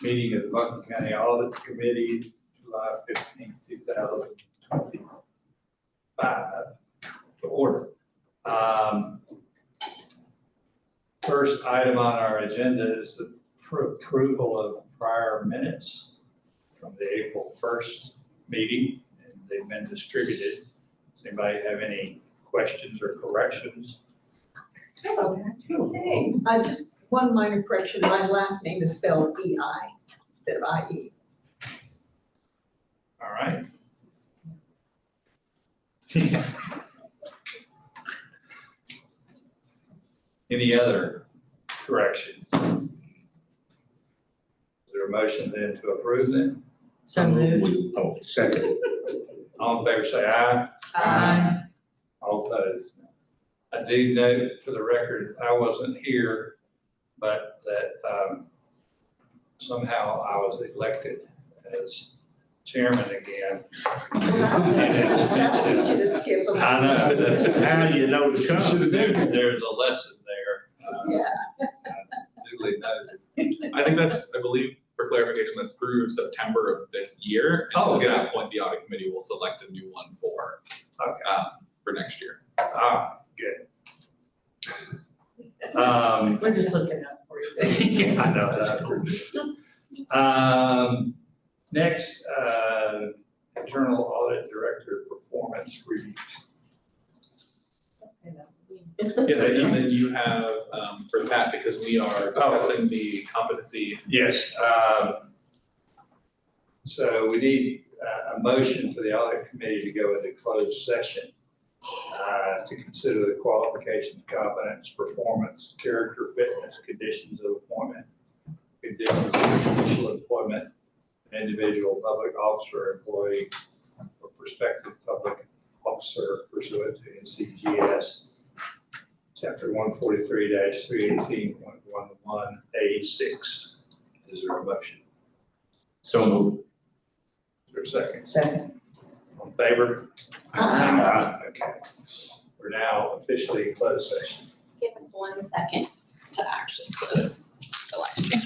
Meeting of the Buckingham County Audit Committee, July 15th, 2025, to order. First item on our agenda is the approval of prior minutes from the April 1st meeting, and they've been distributed. Does anybody have any questions or corrections? Okay, just one minor correction. My last name is spelled E-I instead of I-E. All right. Any other corrections? Is there a motion then to approve them? So moved. Oh, second. All in favor say aye. Aye. All opposed. I do note for the record, I wasn't here, but that somehow I was elected as chairman again. That'll teach you to skip them. I know. that's- Now you know to come. There's a lesson there. Yeah. Duly noted. I think that's, I believe, for clarification, that's through September of this year. Oh, And good. at that point, the audit committee will select a new one for next year. Ah, good. We're just looking out for you. Yeah, I know that. Next, internal audit director performance review. Yes, and then you have, for that, because we are discussing the competency. Yes, so we need a motion for the audit committee to go into closed session to consider the qualifications, competence, performance, character, fitness, conditions of appointment, conditions of initial employment, an individual public officer, employee, or prospective public officer pursuant to NCGS Chapter 143-318.11A6. Is there a motion? So moved. Is there a second? Second. On favor? Aye. Okay. We're now officially in closed session. Give us 1 second to actually close the live stream.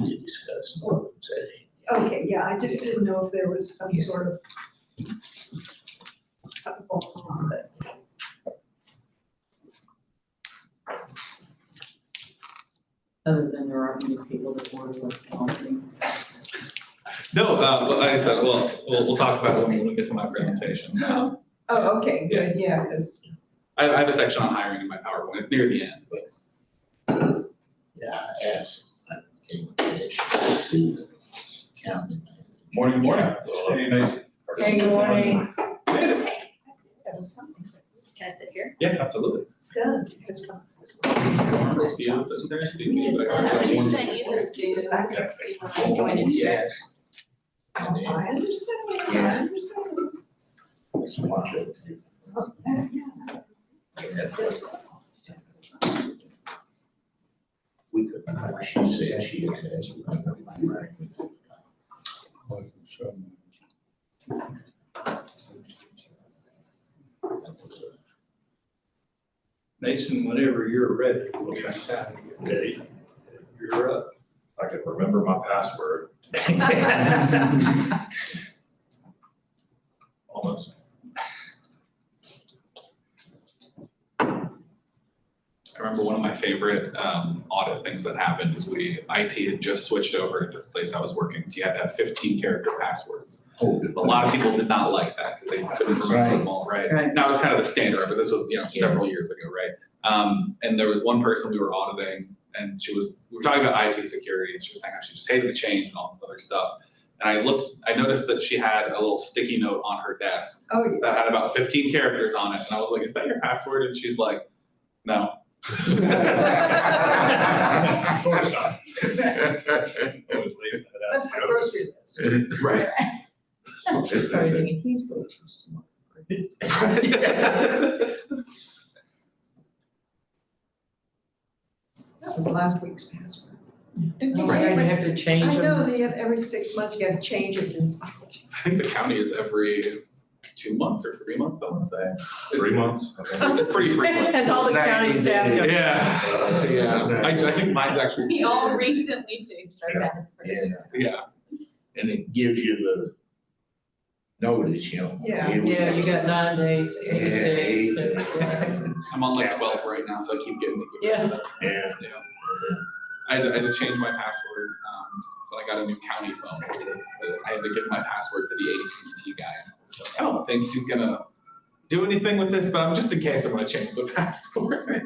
We discussed more than setting. Okay, yeah, I just didn't know if there was some sort of something going on, but Other than there aren't many people that want to work on things. No, well, like I said, we'll talk about it when we get to my presentation. oh, okay, good, yeah, because I have a section on hiring in my PowerPoint. It's near the end, but Yeah, I asked, in connection to the county. morning. Hey, nice. Hey, good morning. there was something that was Can I sit here? Yeah, absolutely. done, because We'll see you. It's there. See You you. just I just sent you this too. Okay. If you wanna join in. Yes. And then I understand, I understand. it's one of the two. Oh, yeah. We could, she said she had asked. Mason, whenever you're ready, we'll be happy to get ready. You're up. I could remember my password. Almost. I remember one of my favorite audit things that happened is IT had just switched over at this place I was working. So you had to have 15 character passwords. Oh, A lot of people did not like that because they couldn't remember them all, right? Right. Now it's kind of the standard, but this was, several years ago, right? And there was one person we were auditing and we were talking about IT security and she was saying how she just hated the change and all this other stuff. And I noticed that she had a little sticky note on her desk Oh, yeah. that had about 15 characters on it. And I was like, is that your password? And she's like, no. Of course not. Always leave that out. That's my grocery list. Right. Probably thinking he's way too smart for this. That was last week's password. Oh my God, you have to change I know, them. they have every 6 months, you gotta change it and. I think the county is every 2 months or 3 months, I want to say. 3 months, okay. It's pretty frequent. That's all the county staff does. Yeah. I think mine's actually. We all recently changed our password. Yeah, Yeah. and it gives you the notice, Yeah. Here we Yeah, go. you got 9 days, 8 Yeah, days. 8 and- I'm on like 12 right now, so I keep getting it. Yeah. Yeah. I had to change my password when I got a new county phone because I had to give my password to the AT&T guy. So I don't think he's gonna do anything with this, but just in case, I'm gonna change the password.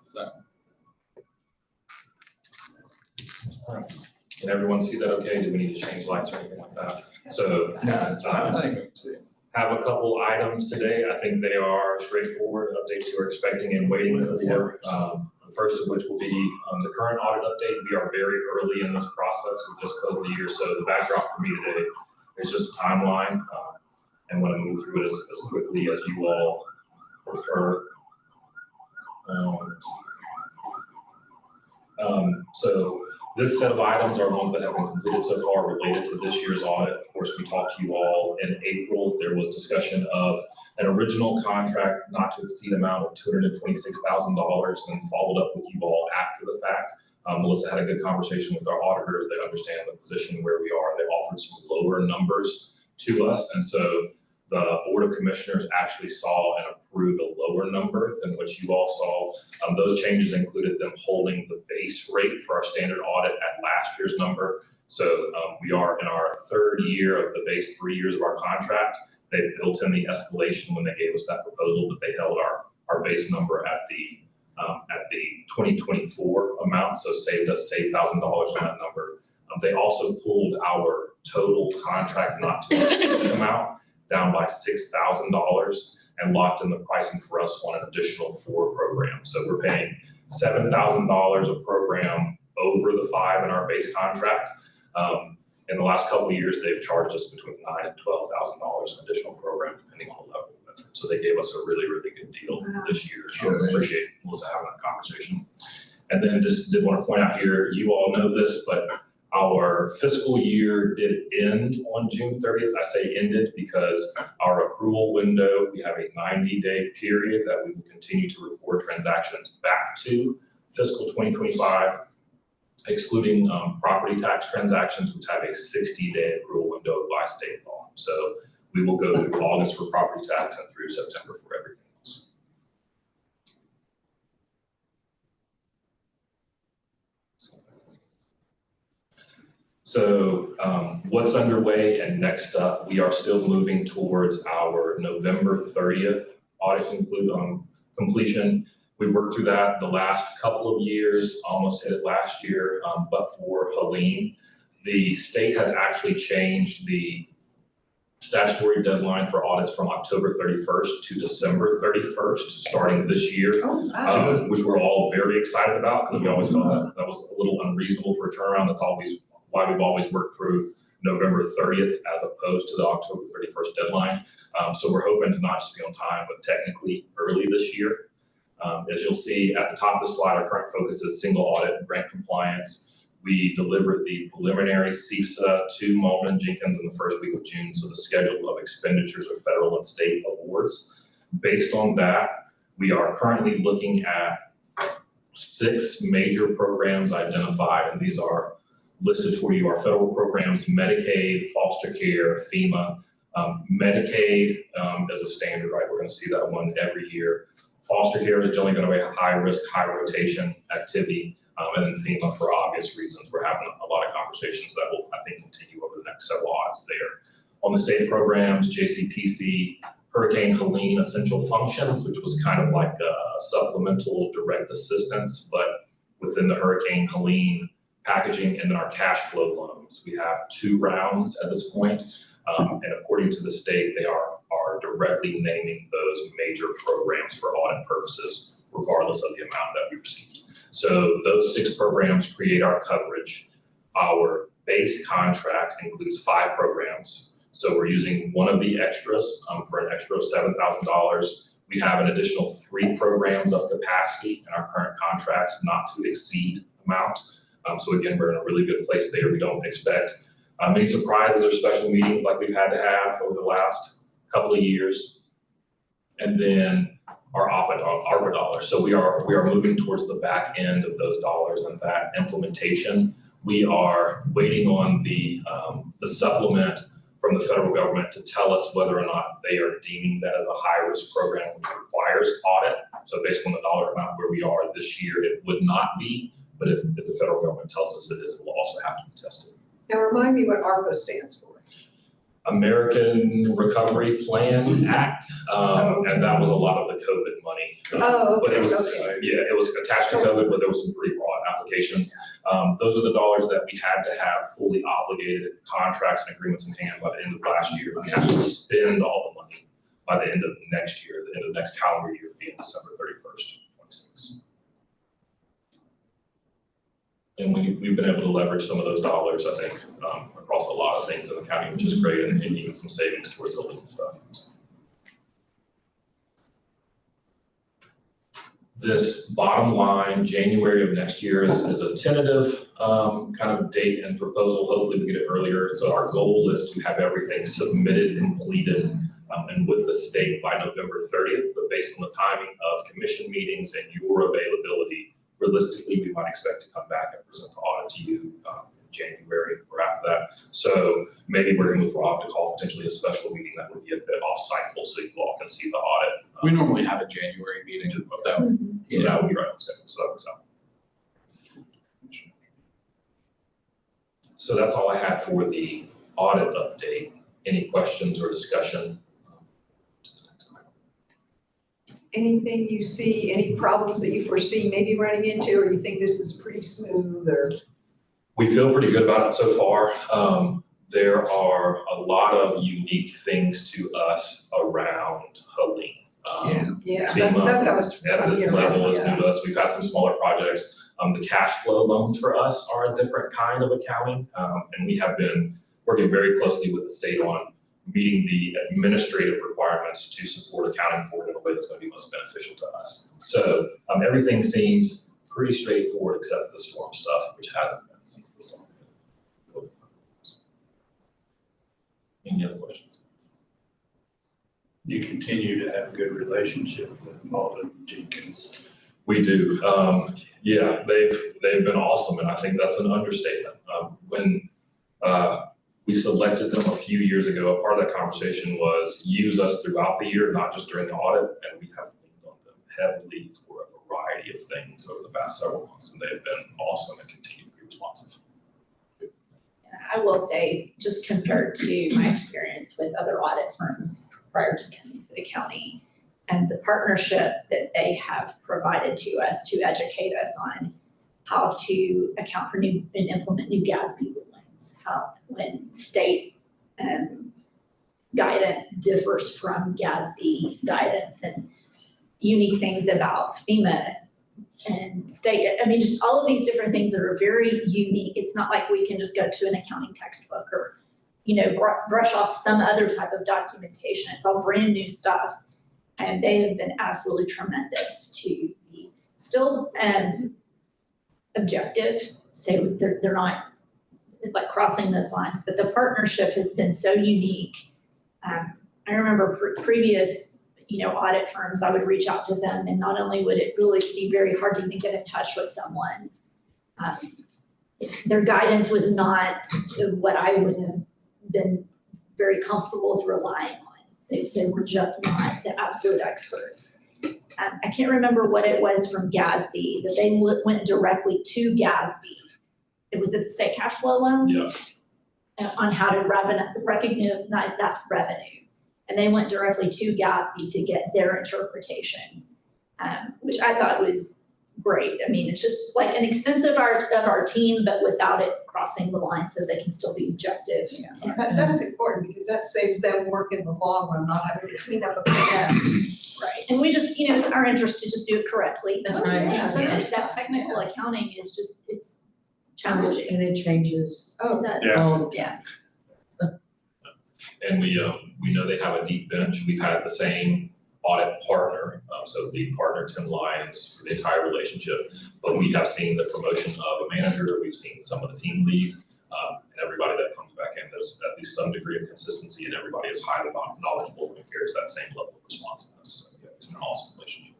So. Can everyone see that okay? Do we need to change lights or anything like that? So No, it's fine. I think so too. have a couple items today. I think they are straightforward updates you are expecting and waiting for. The first of which will be the current audit update. We are very early in this process. We just closed the year. So the backdrop for me today is just a timeline. And want to move through it as quickly as you all prefer. So this set of items are ones that have been completed so far related to this year's audit. Of course, we talked to you all in April. There was discussion of an original contract not to exceed amount of $226,000, and followed up with you all after the fact. Melissa had a good conversation with our auditors. They understand the position where we are. They offered some lower numbers to us, and so the Board of Commissioners actually saw and approved a lower number than what you all saw. Those changes included them holding the base rate for our standard audit at last year's number. So we are in our third year of the base 3 years of our contract. They built in the escalation when they gave us that proposal, but they held our base number at the 2024 amount, so saved us $1,000 on that number. They also pulled our total contract not to exceed amount down by $6,000 and locked in the pricing for us on an additional 4 programs. So we're paying $7,000 a program over the 5 in our base contract. In the last couple of years, they've charged us between $9,000 and $12,000 an additional program, depending on the level. So they gave us a really, really good deal this year. Sure. I appreciate Melissa having that conversation. And then just did want to point out here, you all know this, but our fiscal year did end on June 30th. I say ended because our accrual window, we have a 90-day period that we will continue to report transactions back to fiscal 2025. excluding property tax transactions, which have a 60-day accrual window by state law. So we will go through August for property tax and through September for everything else. So what's underway and next up, we are still moving towards our November 30th audit completion. We worked through that the last couple of years, almost hit it last year, but for Helene, the state has actually changed the statutory deadline for audits from October 31st to December 31st, starting this year. Oh, wow. Which we're all very excited about, because we always felt that was a little unreasonable for a turnaround. That's always why we've always worked through November 30th as opposed to the October 31st deadline. So we're hoping to not just be on time, but technically early this year. As you'll see at the top of the slide, our current focus is single audit and grant compliance. We delivered the preliminary CIFSA to Malden and Jenkins in the first week of June, so the schedule of expenditures of federal and state awards. Based on that, we are currently looking at 6 major programs identified, and these are listed for you. Our federal programs: Medicaid, foster care, FEMA. Medicaid is a standard, right? We're going to see that one every year. Foster care is generally going to be a high risk, high rotation activity. And then FEMA, for obvious reasons, we're having a lot of conversations that will, I think, continue over the next several audits there. On the state programs, JCPC, Hurricane Helene Essential Functions, which was kind of like a supplemental direct assistance, but within the Hurricane Helene packaging, and then our cash flow loans. We have 2 rounds at this point, and according to the state, they are directly naming those major programs for audit purposes, regardless of the amount that we received. So those 6 programs create our coverage. Our base contract includes 5 programs. So we're using one of the extras for an extra $7,000. We have an additional 3 programs of capacity in our current contracts, not to exceed amount. So again, we're in a really good place there. We don't expect many surprises or special meetings like we've had to have over the last couple of years. And then our ARPA dollars. So we are moving towards the back end of those dollars and that implementation. We are waiting on the supplement from the federal government to tell us whether or not they are deeming that as a high-risk program which requires audit. So based on the dollar amount where we are this year, it would not be, but if the federal government tells us it is, it will also have to be tested. Now remind me what ARPA stands for. American Recovery Plan Act, and that was a lot of the COVID money. Oh, okay, But it was, okay. yeah, it was attached to COVID, but there was some pretty broad applications. Those are the dollars that we had to have fully obligated contracts and agreements in hand by the end of last year. We have to spend all the money by the end of next year, the end of next calendar year, being December 31st, 26. And we've been able to leverage some of those dollars, I think, across a lot of things in the county, which is great, and even some savings towards the lean stuff. This bottom line, January of next year, is a tentative kind of date and proposal. Hopefully we get it earlier. So our goal is to have everything submitted, completed, and with the state by November 30th. But based on the timing of commission meetings and your availability, realistically, we might expect to come back and present the audit to you in January or after that. So maybe we're going with Rob to call potentially a special meeting that would be a bit off cycle so you all can see the audit. We normally have a January meeting, so So that would be right on schedule. So that works out. So that's all I had for the audit update. Any questions or discussion? Anything you see, any problems that you foresee maybe running into, or you think this is pretty smooth, or? We feel pretty good about it so far. There are a lot of unique things to us around Helene. Yeah, FEMA that's how it's. at this level is new to us. We've had some smaller projects. The cash flow loans for us are a different kind of accounting, and we have been working very closely with the state on meeting the administrative requirements to support accounting for it in a way that's going to be most beneficial to us. So everything seems pretty straightforward except for the storm stuff, which hasn't been since the storm. Any other questions? You continue to have a good relationship with Malden and Jenkins. We do. Yeah, they've been awesome, and I think that's an understatement. When we selected them a few years ago, a part of that conversation was use us throughout the year, not just during the audit, and we have leaned on them heavily for a variety of things over the past several months, and they've been awesome and continue to be responsive. I will say, just compared to my experience with other audit firms prior to coming to the county, and the partnership that they have provided to us to educate us on how to account for new and implement new GASB rulings, how when state guidance differs from GASB guidance, and unique things about FEMA and state, I mean, just all of these different things that are very unique. It's not like we can just go to an accounting textbook or, brush off some other type of documentation. It's all brand new stuff. And they have been absolutely tremendous to be still objective. So they're not like crossing those lines, but the partnership has been so unique. I remember previous audit firms, I would reach out to them, and not only would it really be very hard to even get in touch with someone, their guidance was not what I would have been very comfortable with relying on. They were just not the absolute experts. I can't remember what it was from GASB, that they went directly to GASB. It was the state cash flow loan? Yeah. On how to recognize that revenue. And they went directly to GASB to get their interpretation, which I thought was great. I mean, it's just like an extensive art of our team, but without it crossing the line, so they can still be objective. Yeah, that's important because that saves them work in the long run, not having to clean up a big mess. Right, and we just, it's our interest to just do it correctly. That's right. And some Yeah. of that technical accounting is just, it's challenging. And it changes It does. Yeah. all the Yeah. time. And we know they have a deep bench. We've had the same audit partner, so lead partner Tim Lyons for the entire relationship. But we have seen the promotion of a manager. We've seen some of the team lead, and everybody that comes back in. There's at least some degree of consistency, and everybody is highly knowledgeable and carries that same level of responsiveness. So, yeah, it's an awesome relationship.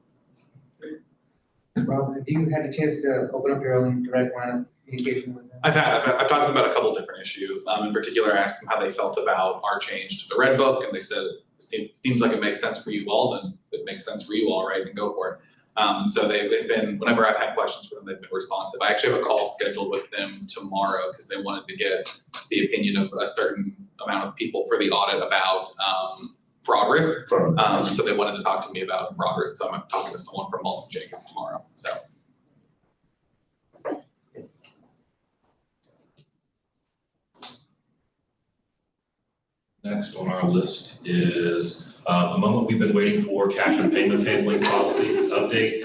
Rob, have you had a chance to open up your own direct line of communication with them? I've talked to them about a couple different issues. In particular, I asked them how they felt about our change to the Red Book, and they said, it seems like it makes sense for you all, then it makes sense for you all, right, and go for it. So they've been, whenever I've had questions for them, they've been responsive. I actually have a call scheduled with them tomorrow because they wanted to get the opinion of a certain amount of people for the audit about fraud risk. So they wanted to talk to me about fraud risk, so I'm talking to someone from Malton Jenkins tomorrow, so. Next on our list is a moment we've been waiting for, cash and payments handling policy update.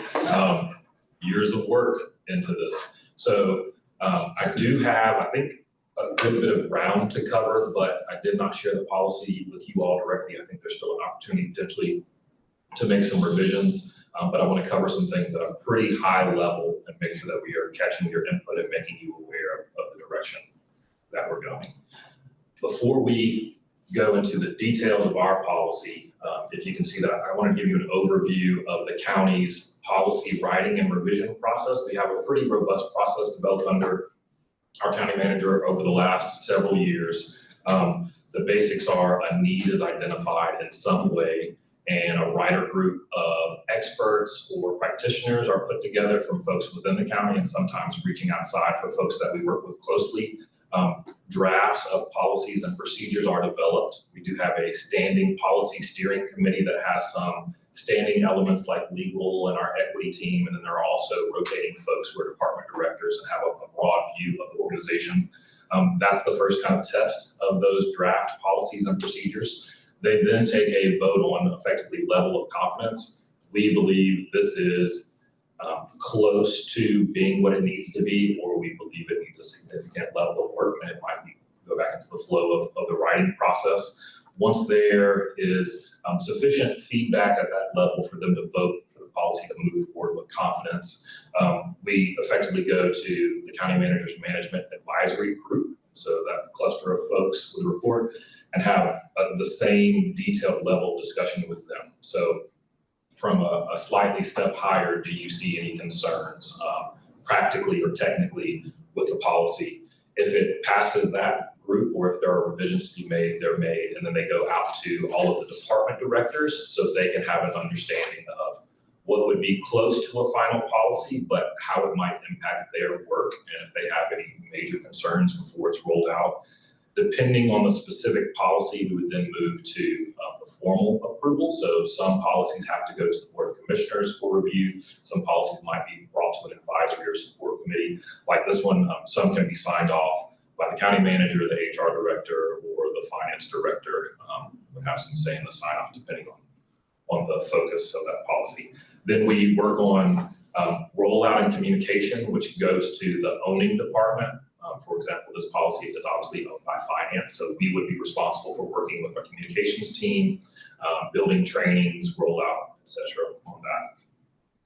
Years of work into this. So I do have, I think, a good bit of ground to cover, but I did not share the policy with you all directly. I think there's still an opportunity potentially to make some revisions, but I want to cover some things at a pretty high level and make sure that we are catching your input and making you aware of the direction that we're going. Before we go into the details of our policy, if you can see that, I want to give you an overview of the county's policy writing and revision process. We have a pretty robust process developed under our county manager over the last several years. The basics are a need is identified in some way, and a writer group of experts or practitioners are put together from folks within the county and sometimes reaching outside for folks that we work with closely. Drafts of policies and procedures are developed. We do have a standing policy steering committee that has some standing elements like legal and our equity team, and then there are also rotating folks who are department directors and have a broad view of the organization. That's the first kind of test of those draft policies and procedures. They then take a vote on effectively level of confidence. We believe this is close to being what it needs to be, or we believe it needs a significant level of work, and it might go back into the flow of the writing process. Once there is sufficient feedback at that level for them to vote for the policy to move forward with confidence, we effectively go to the county manager's management advisory group. So that cluster of folks would report and have the same detailed level discussion with them. So from a slightly step higher, do you see any concerns practically or technically with the policy? If it passes that group, or if there are revisions to be made, they're made, and then they go out to all of the department directors so they can have an understanding of what would be close to a final policy, but how it might impact their work, and if they have any major concerns before it's rolled out. Depending on the specific policy, we would then move to the formal approval. So some policies have to go to the Board of Commissioners for review. Some policies might be brought to an advisory or support committee. Like this one, some can be signed off by the county manager, the HR director, or the finance director. We have some say in the sign off depending on the focus of that policy. Then we work on rollout and communication, which goes to the owning department. For example, this policy is obviously owned by finance, so we would be responsible for working with our communications team, building trainings, rollout, etc. on that.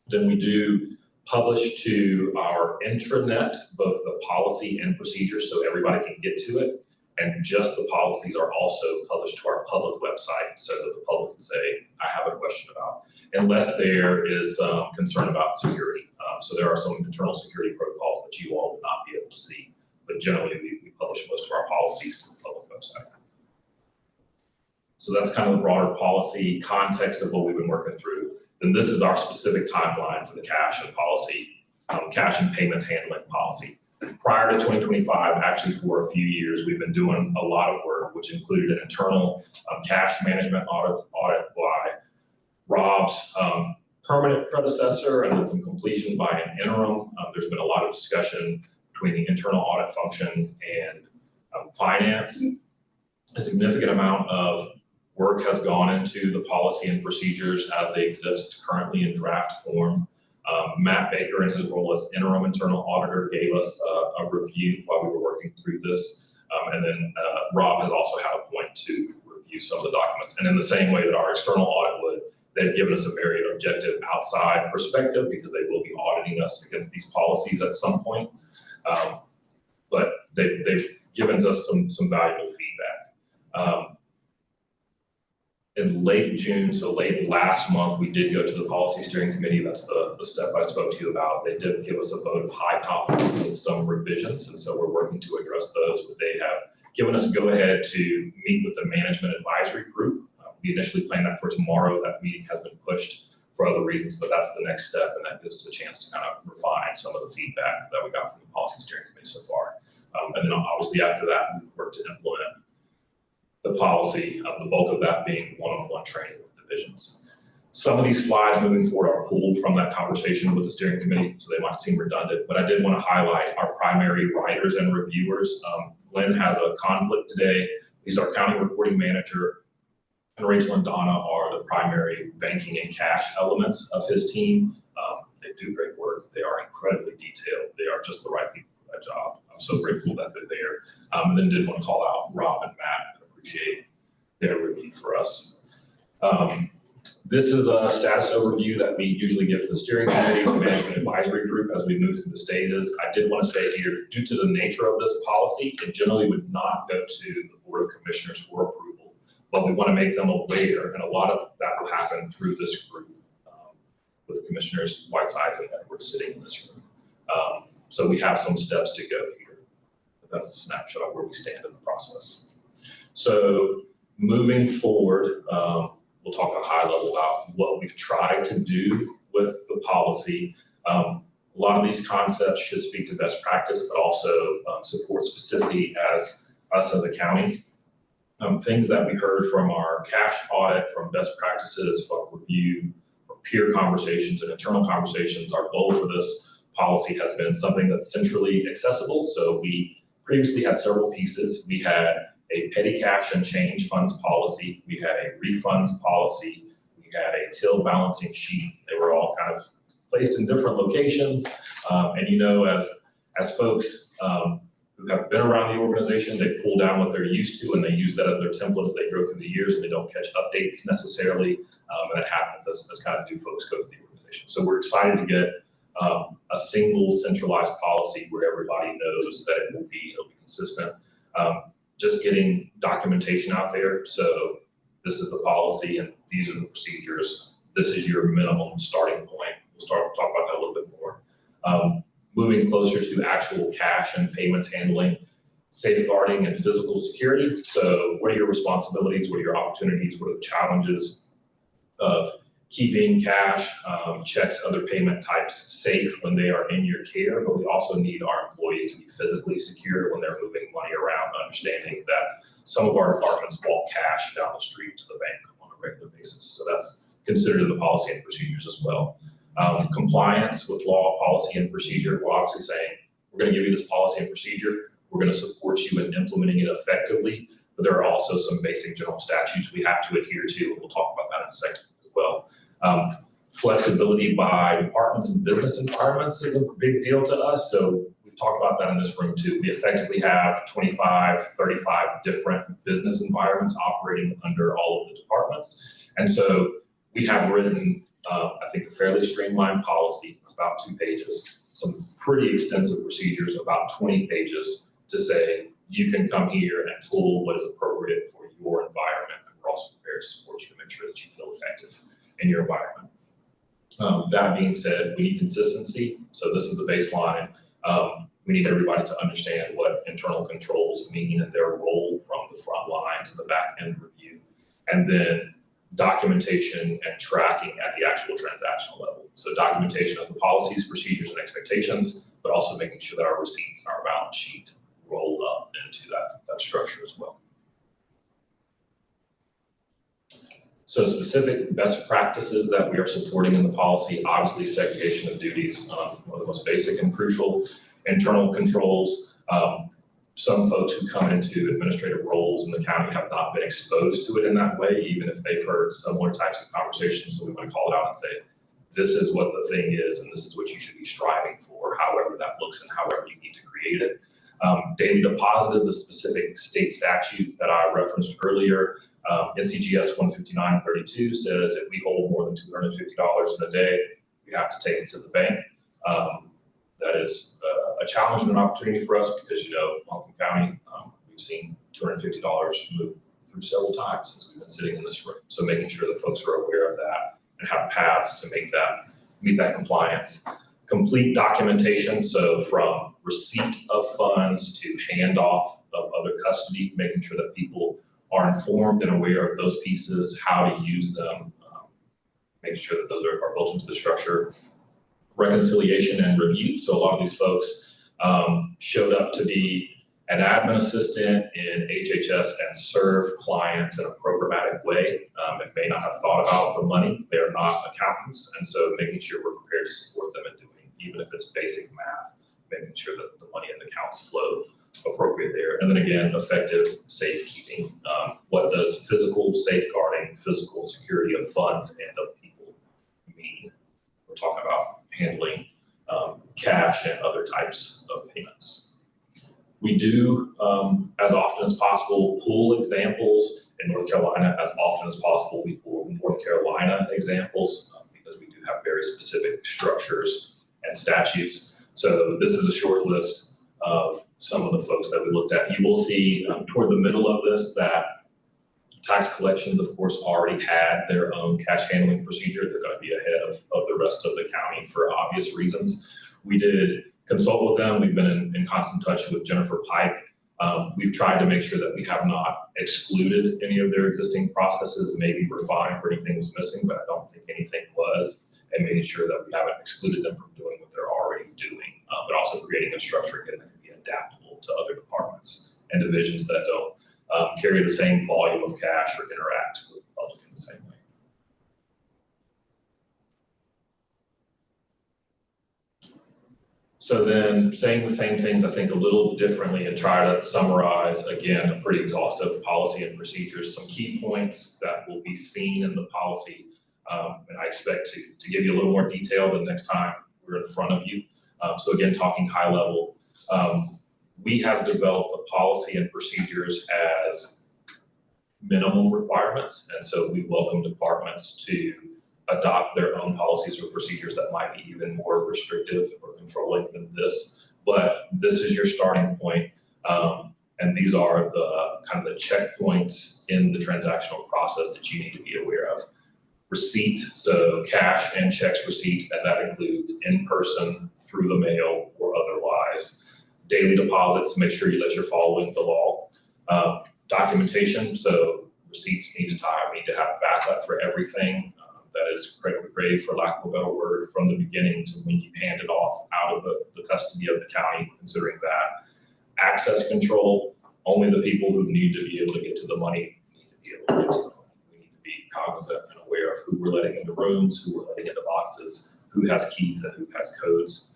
Then we do publish to our intranet, both the policy and procedures, so everybody can get to it. And just the policies are also published to our public website so that the public can say, I have a question about, unless there is concern about security. So there are some internal security protocols that you all would not be able to see. But generally, we publish most of our policies to the public website. So that's kind of the broader policy context of what we've been working through. Then this is our specific timeline for the cash and policy, cash and payments handling policy. Prior to 2025, actually for a few years, we've been doing a lot of work, which included an internal cash management audit by Rob's permanent predecessor, and then some completion by an interim. There's been a lot of discussion between the internal audit function and finance. A significant amount of work has gone into the policy and procedures as they exist currently in draft form. Matt Baker, in his role as interim internal auditor, gave us a review while we were working through this. And then Rob has also had a point to review some of the documents. And in the same way that our external audit would, they've given us a very objective outside perspective because they will be auditing us against these policies at some point. But they've given us some valuable feedback. In late June, so late last month, we did go to the policy steering committee. That's the step I spoke to you about. They did give us a vote of high confidence with some revisions, and so we're working to address those. But they have given us a go-ahead to meet with the management advisory group. We initially planned that for tomorrow. That meeting has been pushed for other reasons, but that's the next step, and that gives us a chance to kind of refine some of the feedback that we got from the policy steering committee so far. And then obviously after that, we work to implement the policy, the bulk of that being one-on-one training with divisions. Some of these slides moving forward are pulled from that conversation with the steering committee, so they might seem redundant, but I did want to highlight our primary writers and reviewers. Glenn has a conflict today. He's our county reporting manager, and Rachel and Donna are the primary banking and cash elements of his team. They do great work. They are incredibly detailed. They are just the right people for that job. I'm so grateful that they're there. And then did want to call out Rob and Matt. Appreciate their review for us. This is a status overview that we usually give to the steering committee, the management advisory group as we move through the stages. I did want to say here, due to the nature of this policy, it generally would not go to the Board of Commissioners for approval, but we want to make them aware, and a lot of that will happen through this group with Commissioners Whitesides and Edwards sitting in this room. So we have some steps to go here. That's a snapshot of where we stand in the process. So moving forward, we'll talk at a high level about what we've tried to do with the policy. A lot of these concepts should speak to best practice, but also support specifically as us as a county. Things that we heard from our cash audit, from best practices, from review, from peer conversations and internal conversations. Our goal for this policy has been something that's centrally accessible. So we previously had several pieces. We had a petty cash and change funds policy. We had a refunds policy. We had a till balancing sheet. They were all kind of placed in different locations. And you know, as folks who have been around the organization, they pull down what they're used to and they use that as their templates. They go through the years and they don't catch updates necessarily. And it happens as kind of new folks go through the organization. So we're excited to get a single centralized policy where everybody knows that it'll be consistent. Just getting documentation out there. So this is the policy and these are the procedures. this is your minimum starting point. We'll talk about that a little bit more. Moving closer to actual cash and payments handling, safeguarding and physical security. So what are your responsibilities? What are your opportunities? What are the challenges of keeping cash, checks, other payment types safe when they are in your care? But we also need our employees to be physically secure when they're moving money around, understanding that some of our departments walk cash down the street to the bank on a regular basis. So that's considered in the policy and procedures as well. Compliance with law, policy, and procedure. We're obviously saying, we're going to give you this policy and procedure. We're going to support you in implementing it effectively, but there are also some basic general statutes we have to adhere to, and we'll talk about that in a second as well. Flexibility by departments and business environments is a big deal to us, so we've talked about that in this room too. We effectively have 25, 35 different business environments operating under all of the departments, and so we have written I think a fairly streamlined policy. It's about 2 pages, some pretty extensive procedures, about 20 pages to say you can come here and pull what is appropriate for your environment. And we're also prepared to support you to make sure that you feel effective in your environment. That being said, we need consistency. So this is the baseline. We need everybody to understand what internal controls mean and their role from the front line to the back end review. And then documentation and tracking at the actual transactional level. So documentation of the policies, procedures, and expectations, but also making sure that our receipts and our balance sheet roll up into that structure as well. So specific best practices that we are supporting in the policy, obviously segregation of duties, one of the most basic and crucial. Internal controls. Some folks who come into administrative roles in the county have not been exposed to it in that way, even if they've heard similar types of conversations. So we want to call it out and say, this is what the thing is, and this is what you should be striving for, however that looks and however you need to create it. Daily deposit, the specific state statute that I referenced earlier, NCGS 15932 says if we hold more than $250 in a day, we have to take it to the bank. That is a challenge and an opportunity for us because, Malcolm County, we've seen $250 move through several times since we've been sitting in this room. So making sure that folks are aware of that and have paths to meet that compliance. Complete documentation, so from receipt of funds to handoff of other custody, making sure that people are informed and aware of those pieces, how to use them, making sure that those are built into the structure. Reconciliation and review. So a lot of these folks showed up to be an admin assistant in HHS and serve clients in a programmatic way and may not have thought about the money. They are not accountants. And so making sure we're prepared to support them in doing, even if it's basic math, making sure that the money in the accounts flow appropriate there. And then again, effective safekeeping. What does physical safeguarding, physical security of funds and of people mean? We're talking about handling cash and other types of payments. We do, as often as possible, pull examples in North Carolina. As often as possible, we pull North Carolina examples because we do have very specific structures and statutes. So this is a short list of some of the folks that we looked at. You will see toward the middle of this that tax collections, of course, already had their own cash handling procedure. They're going to be ahead of the rest of the county for obvious reasons. We did consult with them. We've been in constant touch with Jennifer Pike. We've tried to make sure that we have not excluded any of their existing processes. Maybe refined where anything was missing, but I don't think anything was, and making sure that we haven't excluded them from doing what they're already doing, but also creating a structure again that can be adaptable to other departments and divisions that don't carry the same volume of cash or interact with the public in the same way. So then saying the same things, I think a little differently and try to summarize, again, a pretty exhaustive policy and procedures, some key points that will be seen in the policy. And I expect to give you a little more detail the next time we're in front of you. So again, talking high level, we have developed the policy and procedures as minimum requirements. And so we welcome departments to adopt their own policies or procedures that might be even more restrictive or controlling than this. But this is your starting point. And these are the kind of the checkpoints in the transactional process that you need to be aware of. receipt, so cash and checks receipt, and that includes in person, through the mail, or otherwise. Daily deposits, make sure that you're following the law. Documentation, so receipts need to have backup for everything. That is credit grade, for lack of a better word, from the beginning to when you hand it off out of the custody of the county, considering that. Access control, only the people who need to be able to get to the money need to be able to get to the money. We need to be cognizant and aware of who we're letting into rooms, who we're letting into boxes, who has keys and who has codes.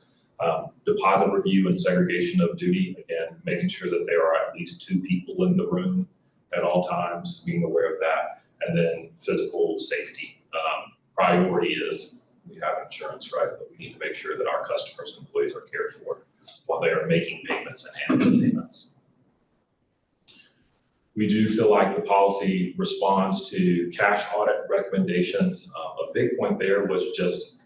Deposit review and segregation of duty, again, making sure that there are at least 2 people in the room at all times, being aware of that. And then physical safety. Priority is we have insurance, right? But we need to make sure that our customers and employees are cared for while they are making payments and handling payments. We do feel like the policy responds to cash audit recommendations. A big point there was just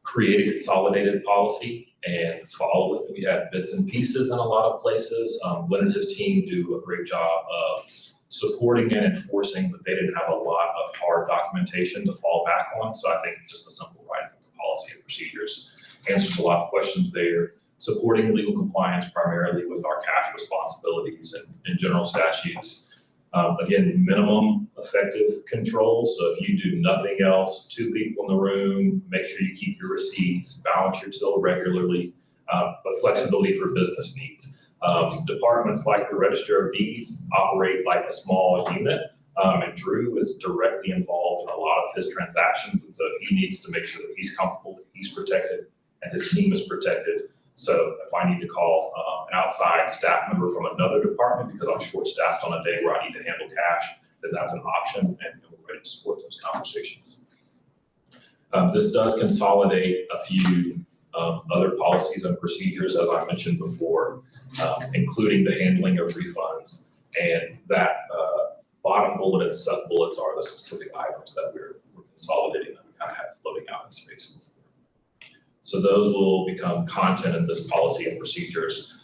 create a consolidated policy and follow it. We had bits and pieces in a lot of places. Lynn and his team do a great job of supporting and enforcing, but they didn't have a lot of hard documentation to fall back on. So I think just a simple writing of the policy and procedures answers a lot of questions there. Supporting legal compliance primarily with our cash responsibilities and general statutes. Again, minimum effective controls. So if you do nothing else, 2 people in the room, make sure you keep your receipts, balance your till regularly, but flexibility for business needs. Departments like the Register of Deeds operate like a small unit, and Drew is directly involved in a lot of his transactions, and so he needs to make sure that he's comfortable, that he's protected, and his team is protected. So if I need to call an outside staff member from another department because I'm short-staffed on a day where I need to handle cash, then that's an option, and we're ready to support those conversations. This does consolidate a few other policies and procedures, as I mentioned before, including the handling of refunds, and that bottom bullet and sub bullets are the specific items that we're consolidating that we kind of had floating out in space before. So those will become content in this policy and procedures,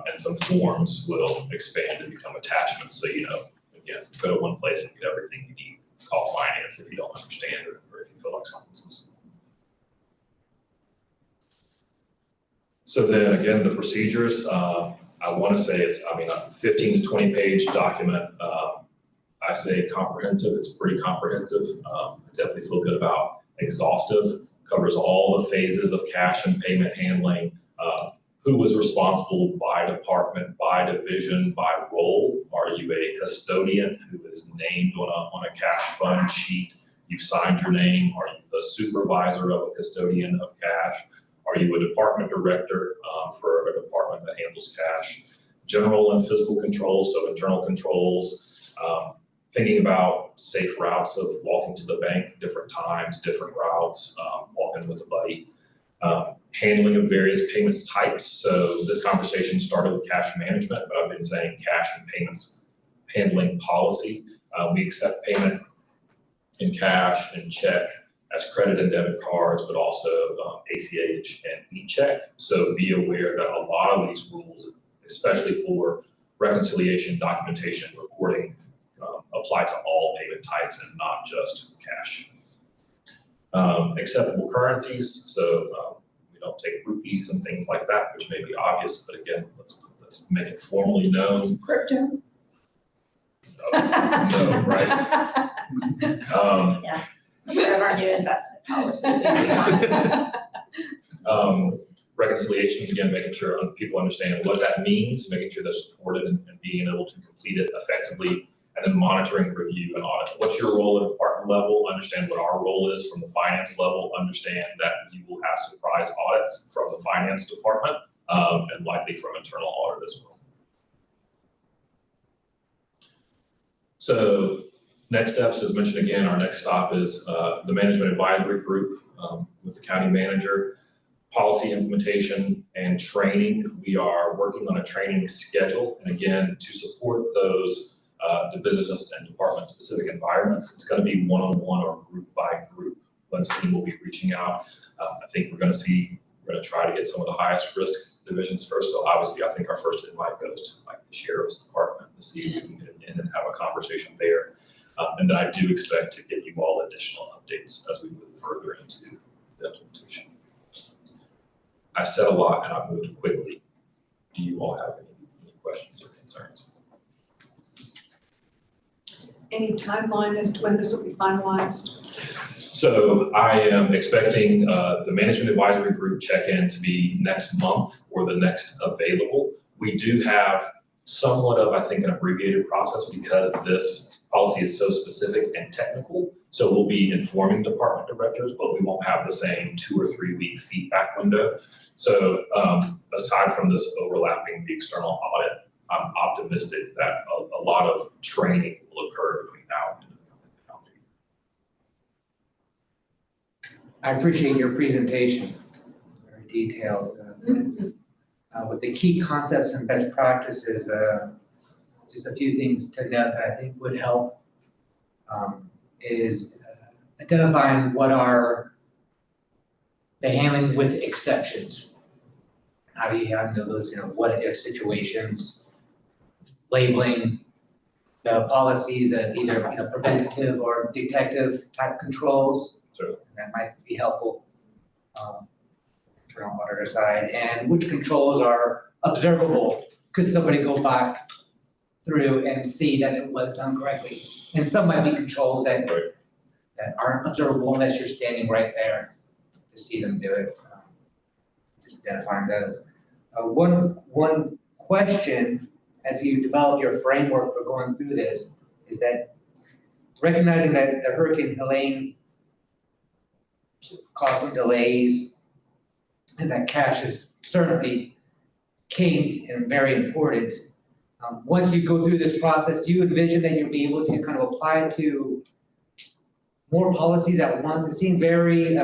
and some forms will expand and become attachments. So, again, go to one place and get everything you need. Call finance if you don't understand or if you feel like something's missing. So then again, the procedures, I want to say it's, a 15 to 20 page document. I say comprehensive, it's pretty comprehensive. I definitely feel good about exhaustive, covers all the phases of cash and payment handling, who was responsible by department, by division, by role. Are you a custodian who is named on a cash fund sheet? You've signed your name. Are you the supervisor of a custodian of cash? Are you a department director for a department that handles cash? General and physical controls, so internal controls, thinking about safe routes of walking to the bank, different times, different routes, walking with a buddy. Handling of various payments types. So this conversation started with cash management, but I've been saying cash and payments handling policy. We accept payment in cash and check as credit and debit cards, but also ACH and e-check. So be aware that a lot of these rules, especially for reconciliation, documentation, reporting, apply to all payment types and not just cash. Acceptable currencies, so we don't take rupees and things like that, which may be obvious, but again, let's make it formally known. Crypto. No, right? Yeah. We have our new investment policy. Reconciliations, again, making sure people understand what that means, making sure they're supported and being able to complete it effectively, and then monitoring, review, and audit. What's your role at department level? Understand what our role is from the finance level. Understand that you will have surprise audits from the finance department, and likely from internal audit as well. So next steps, as mentioned again, our next stop is the management advisory group with the county manager. Policy implementation and training. We are working on a training schedule, and again, to support those the business and department specific environments, it's going to be one-on-one or group by group. Lynn's team will be reaching out. I think we're going to try to get some of the highest risk divisions first. So obviously, I think our first invite goes to like the sheriff's department to see if we can get in and have a conversation there. And then I do expect to get you all additional updates updates as we move further into the implementation. I said a lot and I moved quickly. Do you all have any questions or concerns? Any timeline as to when this will be finalized? So I am expecting the management advisory group check-in to be next month or the next available. We do have somewhat of, I think, an abbreviated process because this policy is so specific and technical. So we'll be informing department directors, but we won't have the same 2 or 3 week feedback window. So aside from this overlapping the external audit, I'm optimistic that a lot of training will occur between now and the calendar year. I appreciate your presentation, very detailed. With the key concepts and best practices, just a few things to note that I think would help is identifying what are the handling with exceptions. How do you handle those, what if situations, labeling the policies as either, preventative or detective type controls. Sure. That might be helpful. Internal auditor side, and which controls are observable. Could somebody go back through and see that it was done correctly? And some might be controls that aren't observable unless you're standing right there to see them do it. Just identifying those. One question as you develop your framework for going through this is that recognizing that the Hurricane Helene caused some delays and that cash is certainly king and very important. Once you go through this process, do you envision that you'll be able to kind of apply it to more policies at once? It seemed very,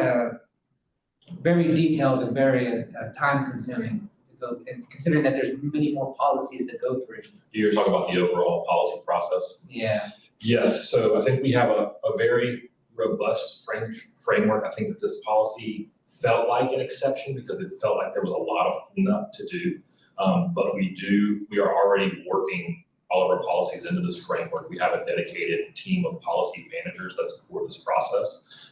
very detailed and very time consuming to go, and considering that there's many more policies to go through. You're talking about the overall policy process? Yeah. Yes, so I think we have a very robust framework. I think that this policy felt like an exception because it felt like there was a lot of cleanup to do. But we are already working all of our policies into this framework. We have a dedicated team of policy managers that support this process.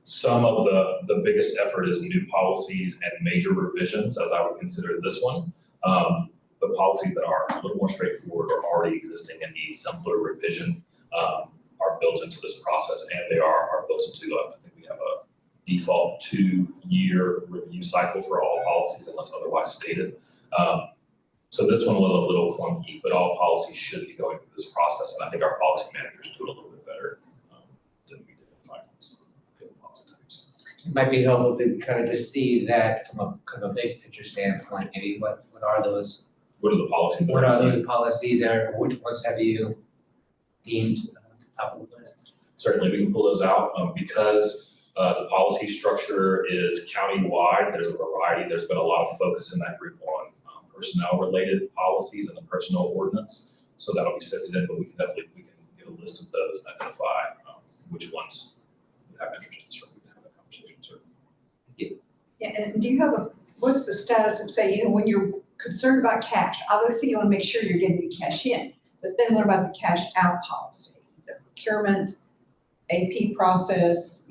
Some of the biggest effort is new policies and major revisions, as I would consider this one. The policies that are a little more straightforward or already existing and need simpler revision are built into this process, and they are built into, I think we have a default 2-year review cycle for all policies unless otherwise stated. So this one was a little clunky, but all policies should be going through this process, and I think our policy managers do it a little bit better than we did in finance. Policy types. It might be helpful to kind of just see that from a kind of a big picture standpoint, maybe what are those? What are the policies? What are those policies, or which ones have you deemed top of the list? Certainly, we can pull those out because the policy structure is county-wide. There's a variety. There's been a lot of focus in that group on personnel-related policies and the personnel ordinance. So that'll be sifted in, but we can get a list of those and identify which ones you have interest in. So we can have that conversation, certainly. Yeah, and do you have what's the status of, say, when you're concerned about cash, obviously you want to make sure you're getting the cash in, but then what about the cash out policy? The procurement, AP process,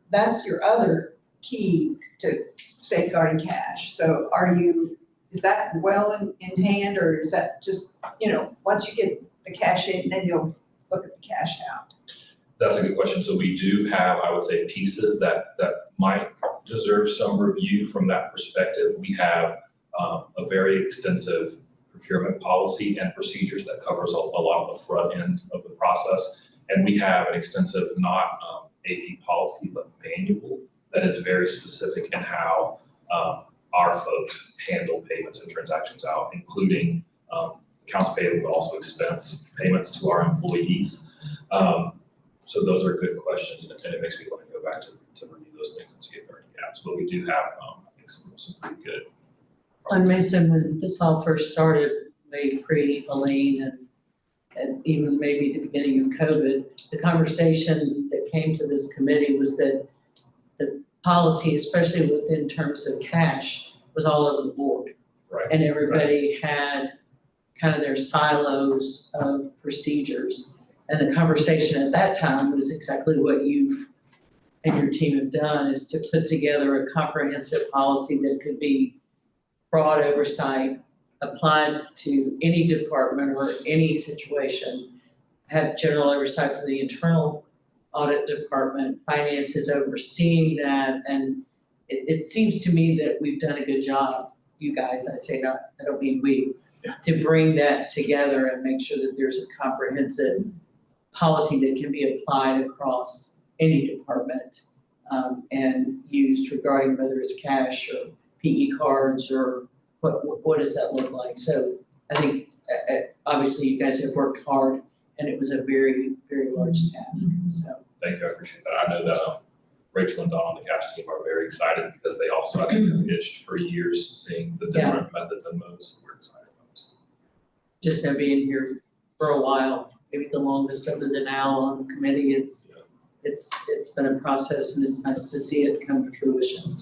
that's your other key to safeguarding cash. So is that well in hand, or is that just, once you get the cash in, then you'll look at the cash out? That's a good question. So we do have, I would say, pieces that might deserve some review from that perspective. We have a very extensive procurement policy and procedures that covers a lot of the front end of the process. And we have an extensive, not AP policy, but manual that is very specific in how our folks handle payments and transactions out, including accounts payable, but also expense payments to our employees. So those are good questions, and it makes me want to go back to review those things and see if there are any gaps. But we do have, I think, some pretty good. On Mason, when this all first started, maybe pre-Helene and even maybe the beginning of COVID, the conversation that came to this committee was that the policy, especially within terms of cash, was all over the board. Right. And everybody had kind of their silos of procedures. And the conversation at that time was exactly what you've and your team have done is to put together a comprehensive policy that could be broad oversight, applied to any department or any situation, have general oversight for the internal audit department, finance is overseeing that, and it seems to me that we've done a good job, you guys, I say not, I don't mean we, to bring that together and make sure that there's a comprehensive policy that can be applied across any department, and used regarding whether it's cash or PE cards or what does that look like? So I think, obviously you guys have worked hard and it was a very, very large task, so. Thank you, I appreciate that. I know that Rachel and Don on the cash team are very excited because they also, I think, have itched for years seeing the different methods and modes, and we're excited about it. Just now being here for a while, maybe the longest other than Al on the committee, it's been a process and it's nice to see it come to fruition.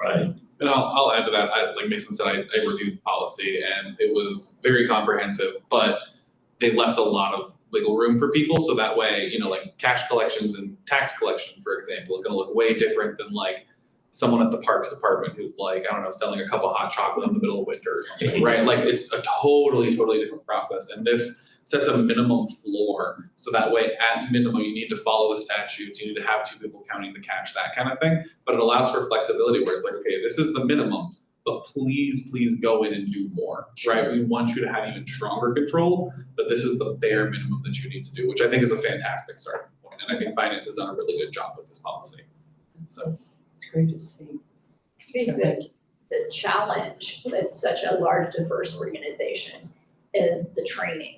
Right. And I'll add to that, like Mason said, I reviewed policy and it was very comprehensive, but they left a lot of wiggle room for people, so that way, like cash collections and tax collection, for example, is gonna look way different than like someone at the parks department who's like, I don't know, selling a cup of hot chocolate in the middle of winter or something, right? Like it's a totally different process, and this sets a minimum floor, so that way, at minimum, you need to follow the statutes, you need to have 2 people counting the cash, that kind of thing, but it allows for flexibility where it's like, okay, this is the minimum, but please go in and do more, right? We want you to have even stronger control, but this is the bare minimum that you need to do, which I think is a fantastic starting point. And I think finance has done a really good job with this policy. So It's great to see. I think that the challenge with such a large, diverse organization is the training.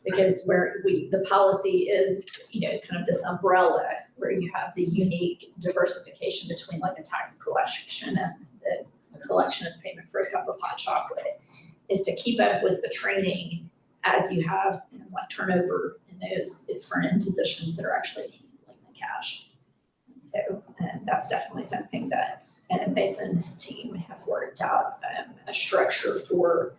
Because the policy is, kind of this umbrella where you have the unique diversification between like a tax collection and the collection of payment for a cup of hot chocolate, is to keep up with the training as you have like turnover in those front-end positions that are actually handling the cash. And so that's definitely something that Mason and his team have worked out a structure for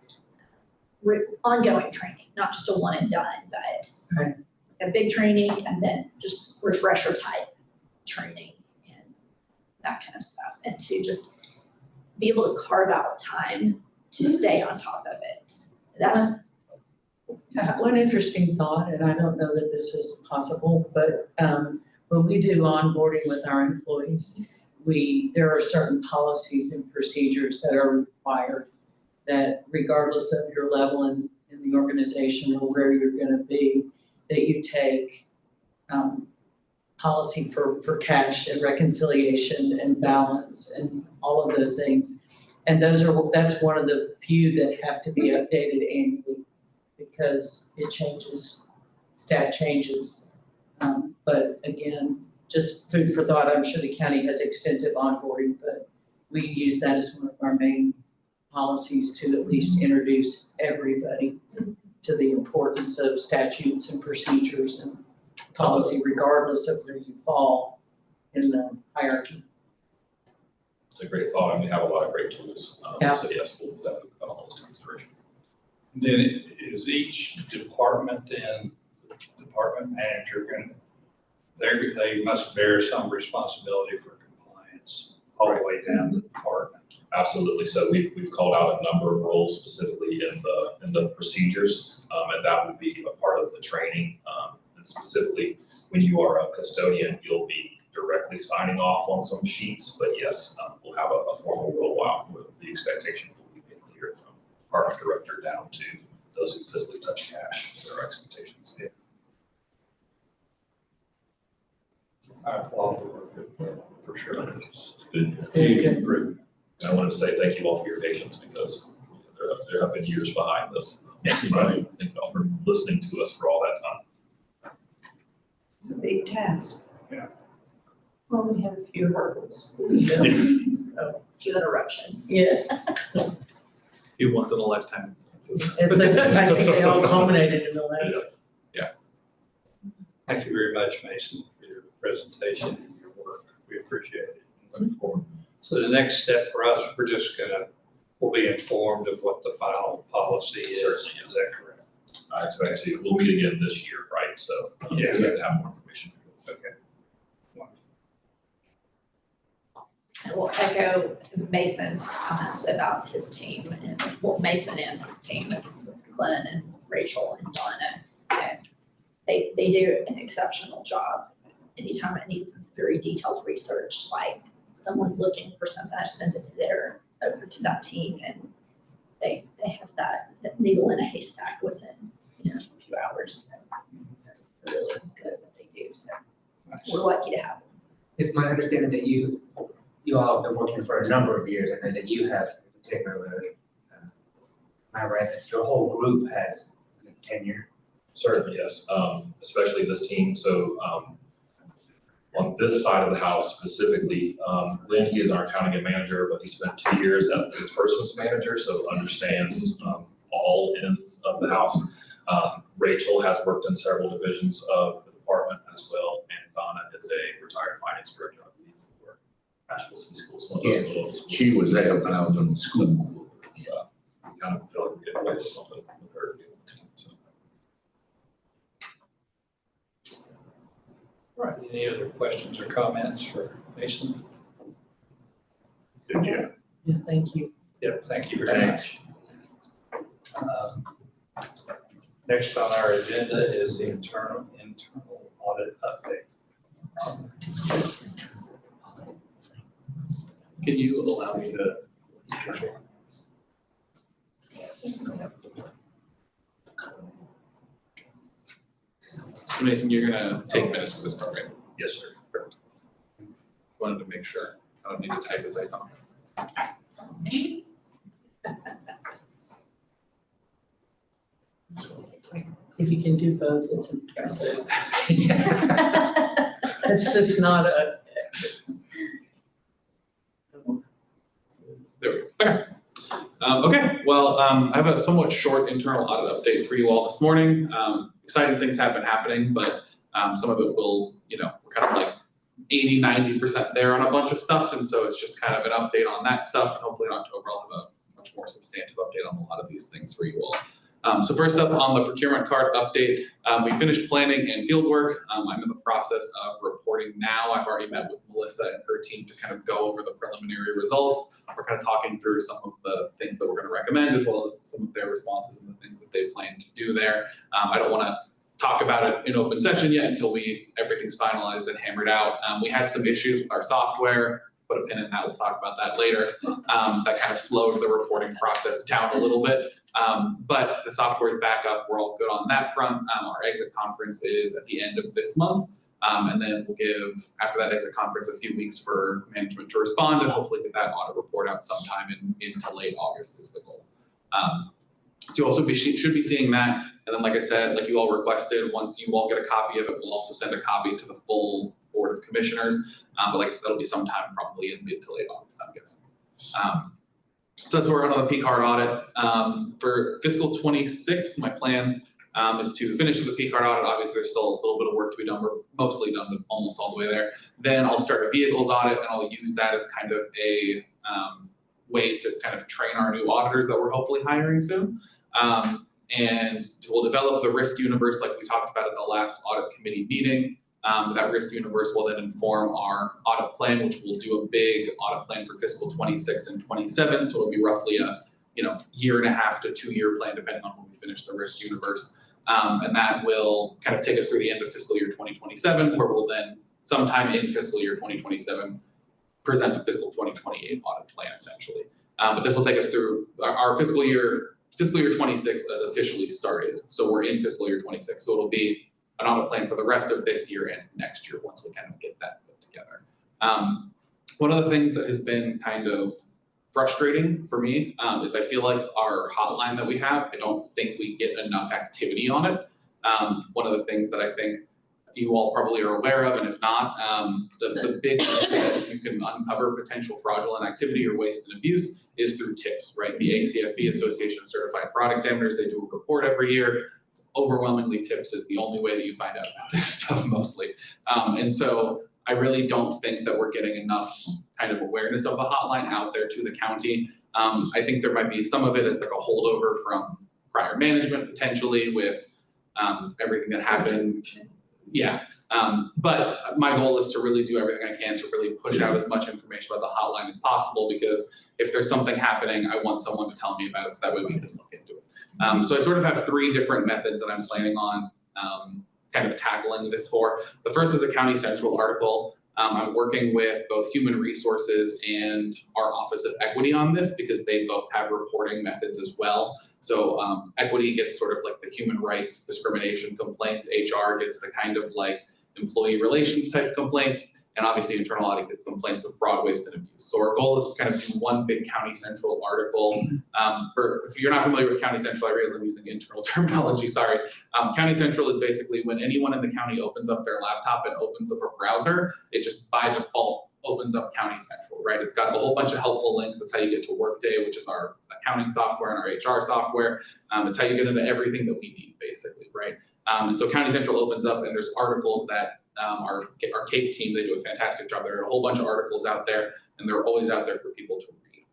ongoing training, not just a one and done, but a big training and then just refresher type training and that kind of stuff. And to just be able to carve out time to stay on top of it. That's One interesting thought, and I don't know that this is possible, but when we do onboarding with our employees, there are certain policies and procedures that are required that regardless of your level in the organization or where you're gonna be, that you take policy for cash and reconciliation and balance and all of those things. And that's one of the few that have to be updated annually because it changes, stat changes. But again, just food for thought, I'm sure the county has extensive onboarding, but we use that as one of our main policies to at least introduce everybody to the importance of statutes and procedures and policy regardless of where you fall in the hierarchy. It's a great thought, and we have a lot of great tools. Yeah. So yes, we'll definitely put all those into consideration. Then is each department and department manager they must bear some responsibility for compliance all the way down to the department? Absolutely. So we've called out a number of roles specifically in the procedures, and that would be a part of the training. And specifically, when you are a custodian, you'll be directly signing off on some sheets. But yes, we'll have a formal rollout with the expectation will be made clear from department director down to those who physically touch cash. There are expectations. Yeah. I applaud the work for sure. Good. Very good. Improvement. And I wanted to say thank you all for your patience because there have been years behind this. So I thank you all for listening to us for all that time. It's a big task. Well, we have a few hurdles. few interruptions. Yes. Few once in a lifetime instances. I think they all culminated in the last. Yeah. Thank you very much, Mason, for your presentation and your work. We appreciate it. Looking forward. So the next step for us, we'll be informed of what the final policy is. Certainly, Is that correct? I expect we'll meet again this year, right? So Yeah. expect to have more information for you. Okay. Wonderful. I will echo Mason's comments about his team and, well, Mason and his team, Glenn and Rachel and Donna. And they do an exceptional job. Anytime it needs very detailed research, like someone's looking for something, I send it over to that team, and they have that needle in a haystack within, a few hours. They're really good at what they do, so we're lucky to have them. It's my understanding that you all have been working for a number of years, and that you have particularly, I read that your whole group has tenure. Certainly, yes, especially this team. So on this side of the house specifically, Glenn, he is our accounting manager, but he spent 2 years as the disbursements manager, so understands all ends of the house. Rachel has worked in several divisions of the department as well, and Donna is a retired finance director, I believe, for Nashville City Schools. One of the local schools. She was there when I was in school. Kind of feel like we get away with something with her. So. All right, any other questions or comments for Mason? Good job. Yeah, thank you. Yep, thank you very much. Next on our agenda is the internal audit update. Can you allow me to? So Mason, you're gonna take minutes of this program. Yes, sir. Wanted to make sure. I don't need to type as I talk. If you can do both, it's impressive. It's just not a. There we go. Okay, well, I have a somewhat short internal audit update for you all this morning. Exciting things have been happening, but some of it will, we're kind of like 80–90% there on a bunch of stuff, and so it's just kind of an update on that stuff, and hopefully in October I'll have a much more substantive update on a lot of these things for you all. So first up on the procurement card update, we finished planning and field work. I'm in the process of reporting now. I've already met with Melissa and her team to kind of go over the preliminary results. We're kind of talking through some of the things that we're going to recommend, as well as some of their responses and the things that they plan to do there. I don't want to talk about it in open session yet until everything's finalized and hammered out. We had some issues with our software. Put a pin in that, we'll talk about that later. That kind of slowed the reporting process down a little bit, but the software is back up. We're all good on that front. Our exit conference is at the end of this month, and then we'll give, after that exit conference, a few weeks for management to respond and hopefully get that audit report out sometime into late August is the goal. So you also should be seeing that, and then like I said, like you all requested, once you all get a copy of it, we'll also send a copy to the full Board of Commissioners, but like I said, that'll be sometime probably in mid to late August, I'm guessing. So that's where we're on the P-card audit. For fiscal 26, my plan is to finish the P-card audit. Obviously, there's still a little bit of work to be done. We're mostly done, but almost all the way there. Then I'll start a vehicles audit, and I'll use that as kind of a way to kind of train our new auditors that we're hopefully hiring soon. And we'll develop the risk universe like we talked about at the last audit committee meeting. That risk universe will then inform our audit plan, which will do a big audit plan for fiscal 26 and 27. So it'll be roughly a 1.5 to 2 year plan, depending on when we finish the risk universe. And that will kind of take us through the end of fiscal year 2027, where we'll then sometime in fiscal year 2027 present a fiscal 2028 audit plan essentially. But this will take us through our fiscal year 26 has officially started. So we're in fiscal year 26. So it'll be an audit plan for the rest of this year and next year once we kind of get that put together. One of the things that has been kind of frustrating for me is I feel like our hotline that we have, I don't think we get enough activity on it. One of the things that I think you all probably are aware of, and if not, the big way that you can uncover potential fraudulent activity or waste and abuse is through tips, right? The ACFE, Association of Certified Fraud Examiners, they do a report every year. It's overwhelmingly tips is the only way that you find out about this stuff mostly. And so I really don't think that we're getting enough kind of awareness of the hotline out there to the county. I think there might be some of it as like a holdover from prior management potentially with everything that happened. Yeah, But my goal is to really do everything I can to really push out as much information about the hotline as possible, because if there's something happening, I want someone to tell me about it, so that way we can look into it. So I sort of have 3 different methods that I'm planning on kind of tackling this for. The first is a County Central article. I'm working with both Human Resources and our Office of Equity on this, because they both have reporting methods as well. So Equity gets sort of like the human rights discrimination complaints, HR gets the kind of like employee relations type complaints, and obviously internal audit gets complaints of fraud, waste, and abuse. So our goal is to kind of do one big County Central article. If you're not familiar with County Central, I realize I'm using internal terminology, sorry. County Central is basically when anyone in the county opens up their laptop and opens up a browser, it just by default opens up County Central, right? It's got a whole bunch of helpful links. That's how you get to Workday, which is our accounting software and our HR software. It's how you get into everything that we need, basically, right? And so County Central opens up, and there's articles that our CAPE team, they do a fantastic job. There are a whole bunch of articles out there, and they're always out there for people to read.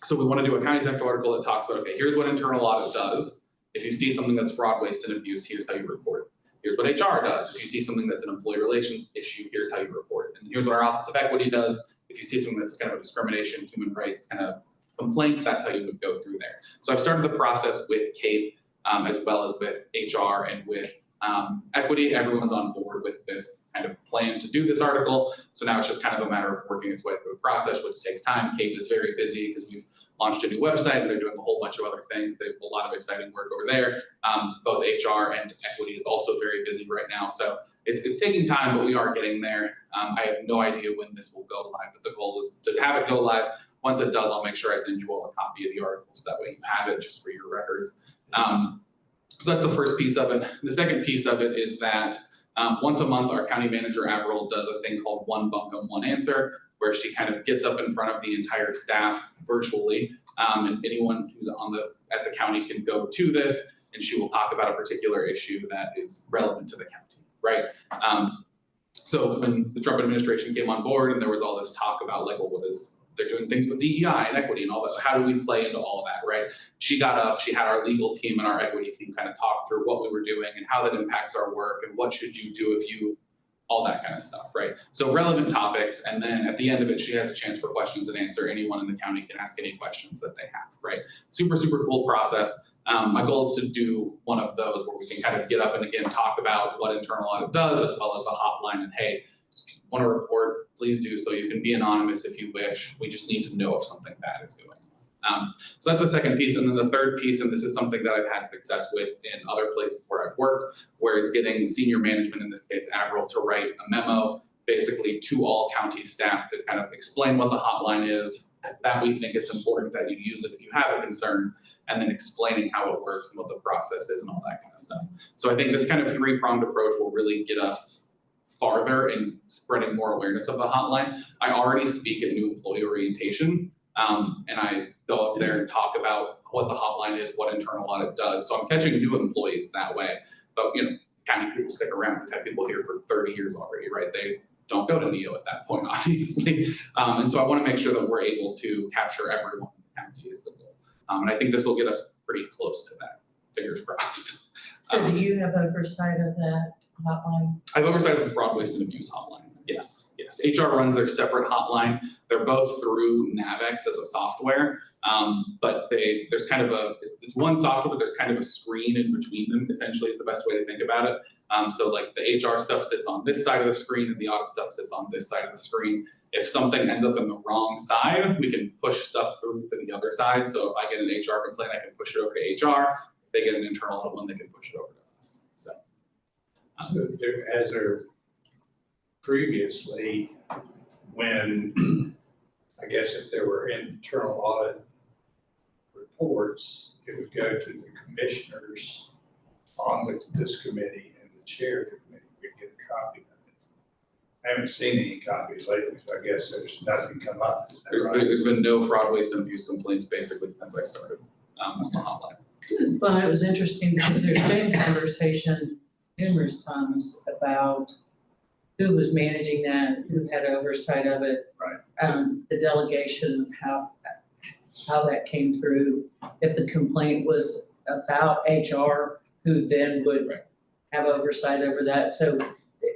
So we want to do a County Central article that talks about, okay, here's what internal audit does. If you see something that's fraud, waste, and abuse, here's how you report it. Here's what HR does. If you see something that's an employee relations issue, here's how you report it. And here's what our Office of Equity does. If you see something that's kind of a discrimination, human rights kind of complaint, that's how you would go through there. So I've started the process with CAPE as well as with HR and with Equity. Everyone's on board with this kind of plan to do this article. So now it's just kind of a matter of working its way through the process, which takes time. CAPE is very busy because we've launched a new website and they're doing a whole bunch of other things. They have a lot of exciting work over there. Both HR and Equity is also very busy right now. So it's taking time, but we are getting there. I have no idea when this will go live, but the goal is to have it go live. Once it does, I'll make sure I send you all a copy of the article so that way you have it just for your records. So that's the first piece of it. The second piece of it is that once a month, our county manager, Avril, does a thing called One Bunkum, One Answer, where she kind of gets up in front of the entire staff virtually, and anyone who's at the county can go to this, and she will talk about a particular issue that is relevant to the county, right? So when the Trump administration came on board and there was all this talk about like, well, they're doing things with DEI and equity and all that. How do we play into all of that, right? She got up, she had our legal team and our equity team kind of talk through what we were doing and how that impacts our work and what should you do if you, all that kind of stuff, right? So relevant topics, and then at the end of it, she has a chance for questions and answer. Anyone in the county can ask any questions that they have, right? Super, super cool process. My goal is to do one of those where we can kind of get up and again, talk about what internal audit does, as well as the hotline and hey, want to report, please do so. You can be anonymous if you wish. We just need to know if something bad is going on. So that's the second piece. And then the third piece, and this is something that I've had success with in other places where I've worked, where it's getting senior management, in this case, Avril, to write a memo basically to all county staff to kind of explain what the hotline is, that we think it's important that you use it if you have a concern, and then explaining how it works and what the process is and all that kind of stuff. So I think this kind of 3-pronged approach will really get us farther in spreading more awareness of the hotline. I already speak at new employee orientation, and I go up there and talk about what the hotline is, what internal audit does. So I'm catching new employees that way. But you know, county people stick around. We've had people here for 30 years already, right? They don't go to NEO at that point, obviously. And so I want to make sure that we're able to capture everyone in the county is the goal. And I think this will get us pretty close to that. Fingers crossed. So do you have oversight of that hotline? I have oversight of the fraud, waste, and abuse hotline. Yes, yes. HR runs their separate hotline. They're both through Navex as a software, but there's kind of it's one software, but there's kind of a screen in between them, essentially is the best way to think about it. So like the HR stuff sits on this side of the screen and the audit stuff sits on this side of the screen. If something ends up in the wrong side, we can push stuff through to the other side. So if I get an HR complaint, I can push it over to HR. If they get an internal one, they can push it over to us. So as there previously, when, I guess if there were internal audit reports, it would go to the commissioners on this committee, and the chair of the committee would get a copy of it. I haven't seen any copies lately, so I guess there's nothing come up. There's been no fraud, waste, and abuse complaints basically since I started on the hotline. Well, it was interesting because there's been conversation numerous times about who was managing that, who had oversight of it. Right. The delegation of how that came through. If the complaint was about HR, who then would have oversight over that. So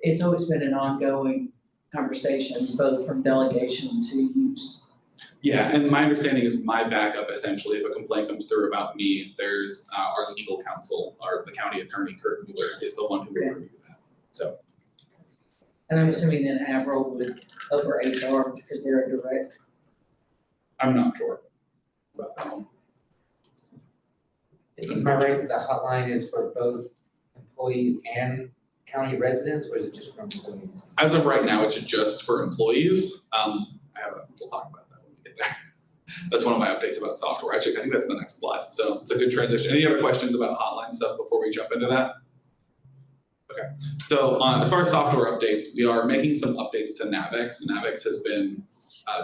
it's always been an ongoing conversation, both from delegation to use. Yeah, and my understanding is my backup, essentially, if a complaint comes through about me, there's our legal counsel, or the county attorney, Kurt Mueller, is the one who will review that. So, And I'm assuming then Avril would over HR because they're a direct. I'm not sure about that one. Am I right that the hotline is for both employees and county residents, or is it just for employees? As of right now, it's just for employees. We'll talk about that when we get there. That's one of my updates about software. Actually, I think that's the next slide. So it's a good transition. Any other questions about hotline stuff before we jump into that? Okay. So as far as software updates, we are making some updates to Navex. Navex has been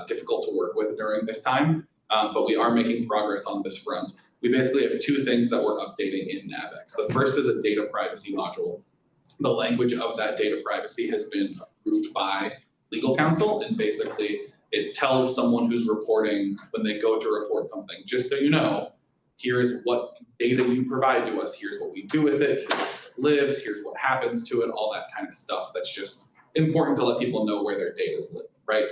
difficult to work with during this time, but we are making progress on this front. We basically have two things that we're updating in Navex. The first is a data privacy module. The language of that data privacy has been approved by legal counsel, and basically it tells someone who's reporting when they go to report something, just so you know, here's what data you provide to us, here's what we do with it, here's where it lives, here's what happens to it, all that kind of stuff. That's just important to let people know where their data's lived, right?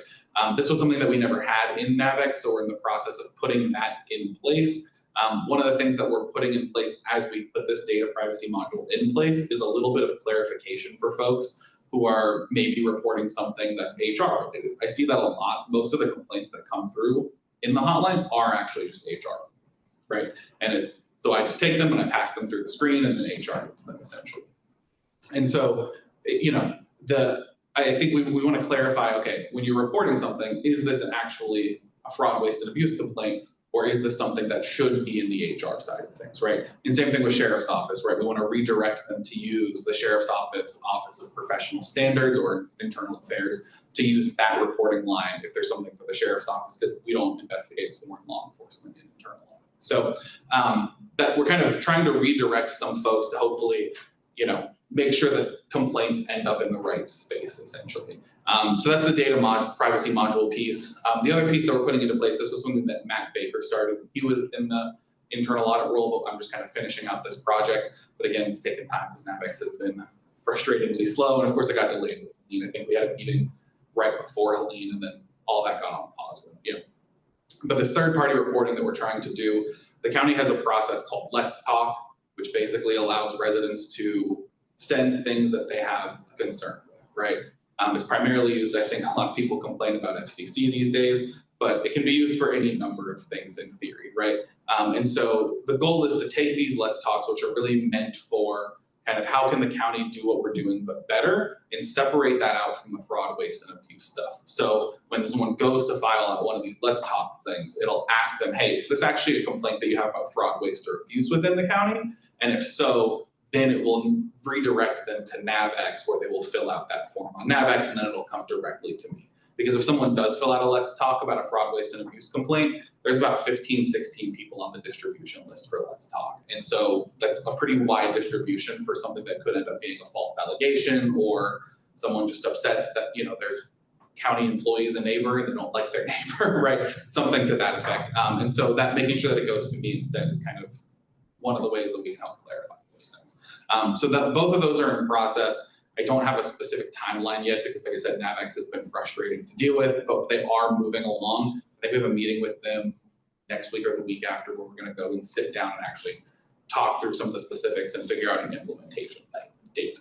This was something that we never had in Navex, so we're in the process of putting that in place. One of the things that we're putting in place as we put this data privacy module in place is a little bit of clarification for folks who are maybe reporting something that's HR related. I see that a lot. Most of the complaints that come through in the hotline are actually just HR, right? And so I just take them and I pass them through the screen and then HR gets them essentially. And so, I think we want to clarify, okay, when you're reporting something, is this actually a fraud, waste, and abuse complaint? Or is this something that should be in the HR side of things, right? And same thing with Sheriff's Office, right? We want to redirect them to use the Sheriff's Office of Professional Standards or Internal Affairs to use that reporting line if there's something for the Sheriff's Office, because we don't investigate foreign law enforcement in internal law. So that we're kind of trying to redirect some folks to hopefully, make sure that complaints end up in the right space, essentially. So that's the data privacy module piece. The other piece that we're putting into place, this was something that Matt Baker started. He was in the internal audit role, but I'm just kind of finishing out this project. But again, it's taken time because Navex has been frustratingly slow. And of course, it got delayed with Helene. I think we had a meeting right before Helene, and then all that got on pause. But this third-party reporting that we're trying to do, the county has a process called Let's Talk, which basically allows residents to send things that they have a concern with, right? It's primarily used, I think a lot of people complain about FCC these days, but it can be used for any number of things in theory, right? And so the goal is to take these Let's Talks, which are really meant for kind of how can the county do what we're doing but better, and separate that out from the fraud, waste, and abuse stuff. So when someone goes to file out one of these Let's Talk things, it'll ask them, hey, is this actually a complaint that you have about fraud, waste, or abuse within the county? And if so, then it will redirect them to Navex, where they will fill out that form on Navex, and then it'll come directly to me. Because if someone does fill out a Let's Talk about a fraud, waste, and abuse complaint, there's about 15, 16 people on the distribution list for Let's Talk. And so that's a pretty wide distribution for something that could end up being a false allegation, or someone just upset that, their county employee is a neighbor and they don't like their neighbor, right? Something to that effect. And so that making sure that it goes to me instead is kind of one of the ways that we can help clarify those things. So that both of those are in process. I don't have a specific timeline yet because, like I said, Navex has been frustrating to deal with, but they are moving along. I think we have a meeting with them next week or the week after where we're going to go and sit down and actually talk through some of the specifics and figure out an implementation date.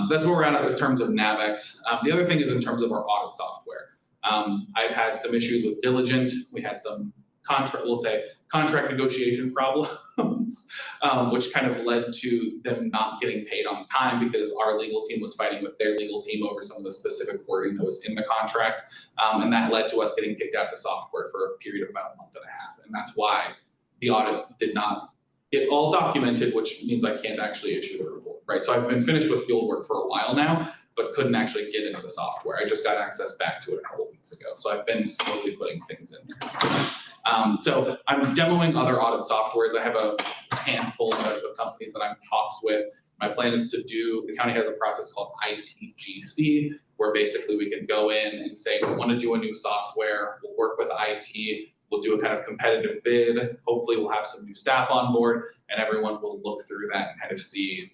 That's where we're at in terms of Navex. The other thing is in terms of our audit software. I've had some issues with Diligent. We had some contract negotiation problems, which kind of led to them not getting paid on time because our legal team was fighting with their legal team over some of the specific wording that was in the contract. And that led to us getting kicked out of the software for a period of about a month and a half. And that's why the audit did not get all documented, which means I can't actually issue the report, right? So I've been finished with field work for a while now, but couldn't actually get into the software. I just got access back to it a couple of weeks ago. So I've been slowly putting things in there. So I'm demoing other audit softwares. I have a handful of companies that I'm in talks with. My plan is the county has a process called ITGC, where basically we can go in and say, we want to do a new software, we'll work with IT, we'll do a kind of competitive bid, hopefully we'll have some new staff on board, and everyone will look through that and kind of see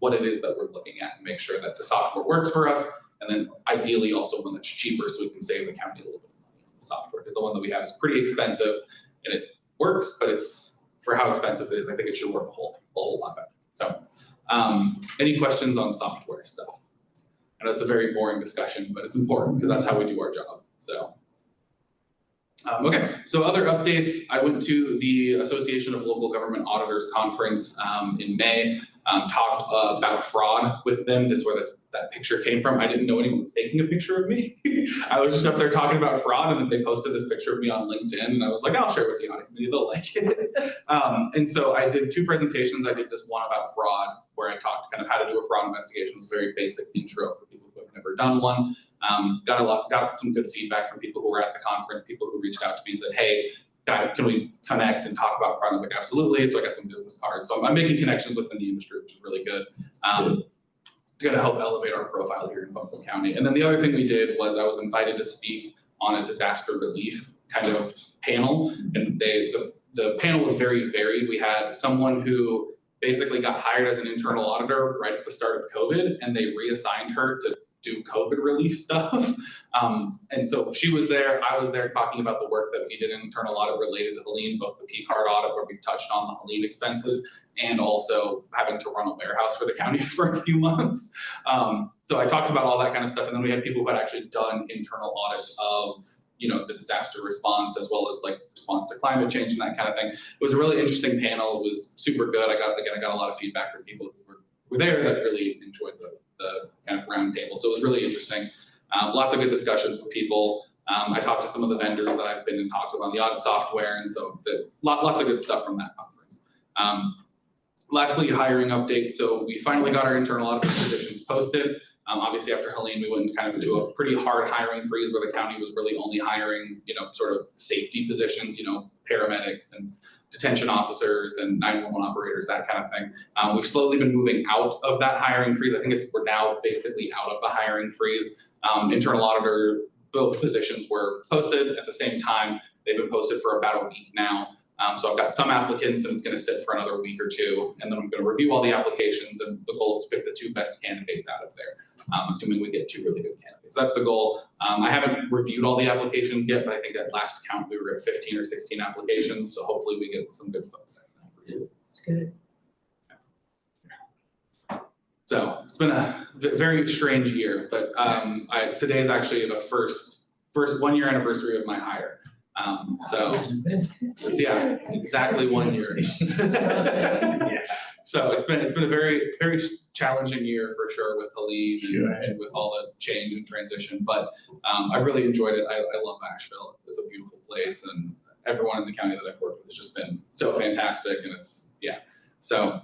what it is that we're looking at and make sure that the software works for us. And then ideally also one that's cheaper so we can save the county a little bit of money on the software. Because the one that we have is pretty expensive and it works, but it's, for how expensive it is, I think it should work a whole lot better. So any questions on software stuff? I know it's a very boring discussion, but it's important because that's how we do our job. So, okay, so other updates. I went to the Association of Local Government Auditors Conference in May, talked about fraud with them. This is where that picture came from. I didn't know anyone was taking a picture of me. I was just up there talking about fraud, and then they posted this picture of me on LinkedIn, and I was like, I'll share it with the audit committee, they'll like it. And so I did 2 presentations. I did this one about fraud, where I talked kind of how to do a fraud investigation. It was a very basic intro for people who have never done one. Got some good feedback from people who were at the conference, people who reached out to me and said, hey, can we connect and talk about fraud? I was like, absolutely. So I got some business cards. So I'm making connections within the industry, which is really good. It's going to help elevate our profile here in Buffalo County. And then the other thing we did was I was invited to speak on a disaster relief kind of panel. And the panel was very varied. We had someone who basically got hired as an internal auditor right at the start of COVID, and they reassigned her to do COVID relief stuff. And so she was there, I was there talking about the work that we did in internal audit related to Helene, both the P-card audit where we touched on the Helene expenses and also having to run a warehouse for the county for a few months. So I talked about all that kind of stuff. And then we had people who had actually done internal audits of the disaster response as well as like response to climate change and that kind of thing. It was a really interesting panel. It was super good. I got a lot of feedback from people who were there that really enjoyed the kind of round table. So it was really interesting. Lots of good discussions with people. I talked to some of the vendors that I've been in talks with on the audit software, and so lots of good stuff from that conference. Lastly, hiring update. So we finally got our internal audit positions posted. Obviously after Helene, we went kind of into a pretty hard hiring freeze where the county was really only hiring, sort of safety positions, paramedics and detention officers and 911 operators, that kind of thing. We've slowly been moving out of that hiring freeze. I think we're now basically out of the hiring freeze. Internal auditor, both positions were posted at the same time. They've been posted for about a week now. So I've got some applicants and it's going to sit for another week or 2. And then I'm going to review all the applications, and the goal is to pick the 2 best candidates out of there. Assuming we get 2 really good candidates. That's the goal. I haven't reviewed all the applications yet, but I think at last count we were at 15 or 16 applications. So hopefully we get some good folks out. It's good. So it's been a very strange year, but today is actually the first 1-year anniversary of my hire. So it's, exactly 1 year ago. Yeah. So it's been a very, very challenging year for sure with Helene and with all the change and transition, but I've really enjoyed it. I love Asheville. It's a beautiful place, and everyone in the county that I've worked with has just been so fantastic, and so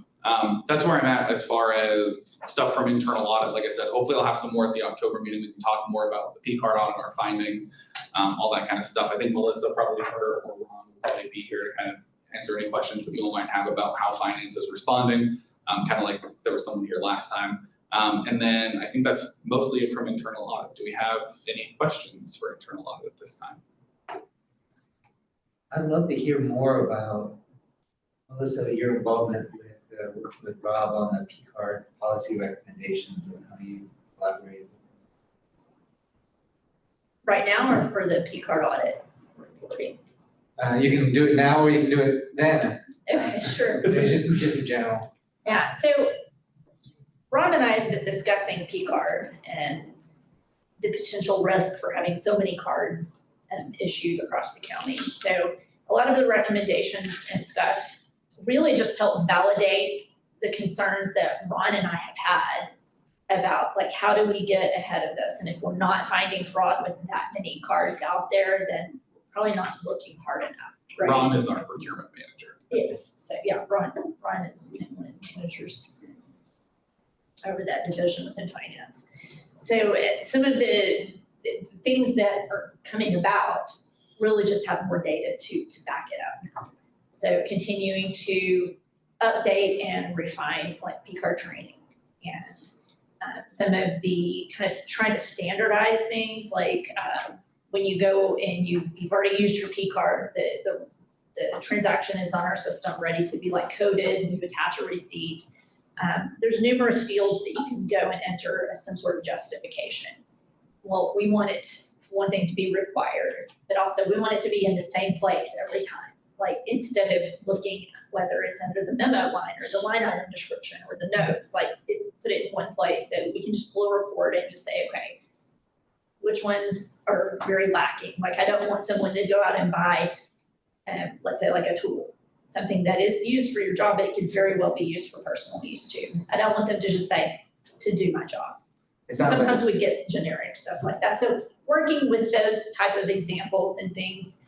that's where I'm at as far as stuff from internal audit. Like I said, hopefully I'll have some more at the October meeting. We can talk more about the P-card audit, our findings, all that kind of stuff. I think Melissa, probably her or Ron will probably be here to kind of answer any questions that people might have about how finance is responding, kind of like there was someone here last time. And then I think that's mostly it from internal audit. Do we have any questions for internal audit at this time? I'd love to hear more about, Melissa, your involvement with Rob on the P-card policy recommendations and how you collaborate. Right now or for the P-card audit reporting? You can do it now or you can do it then. Okay, sure. It's just in general. Yeah, so Ron and I have been discussing P-card and the potential risk for having so many cards issued across the county. So a lot of the recommendations and stuff really just help validate the concerns that Ron and I have had about like, how do we get ahead of this? And if we're not finding fraud with that many cards out there, then we're probably not looking hard enough, right? Ron is our procurement manager. Yes, so yeah, Ron is one of the managers over that division within finance. So some of the things that are coming about really just have more data to back it up. So continuing to update and refine like P-card training and some of the kind of trying to standardize things like when you go and you've already used your P-card, the transaction is on our system ready to be like coded, and you attach a receipt. there's numerous fields that you can go and enter as some sort of justification. Well, we want it, for one thing, to be required, but also we want it to be in the same place every time. Like, instead of looking at whether it's under the memo line or the line item description or the notes, like, put it in one place so we can just pull a report and just say, okay, which ones are very lacking? Like, I don't want someone to go out and buy, let's say, like a tool, something that is used for your job, but it could very well be used for personal use too. I don't want them to just say, to do my job. It sounds like- Sometimes we get generic stuff like that. So working with those type of examples and things,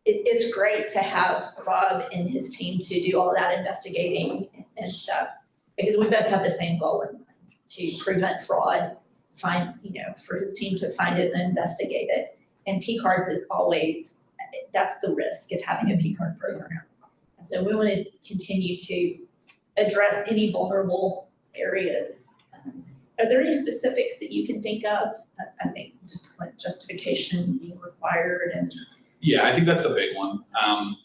it's great to have Rob and his team to do all that investigating and stuff, because we both have the same goal in mind, to prevent fraud, for his team to find it and investigate it. And P cards is always, that's the risk of having a P card program. And so we want to continue to address any vulnerable areas. Are there any specifics that you can think of? I think just like justification being required and Yeah, I think that's the big one.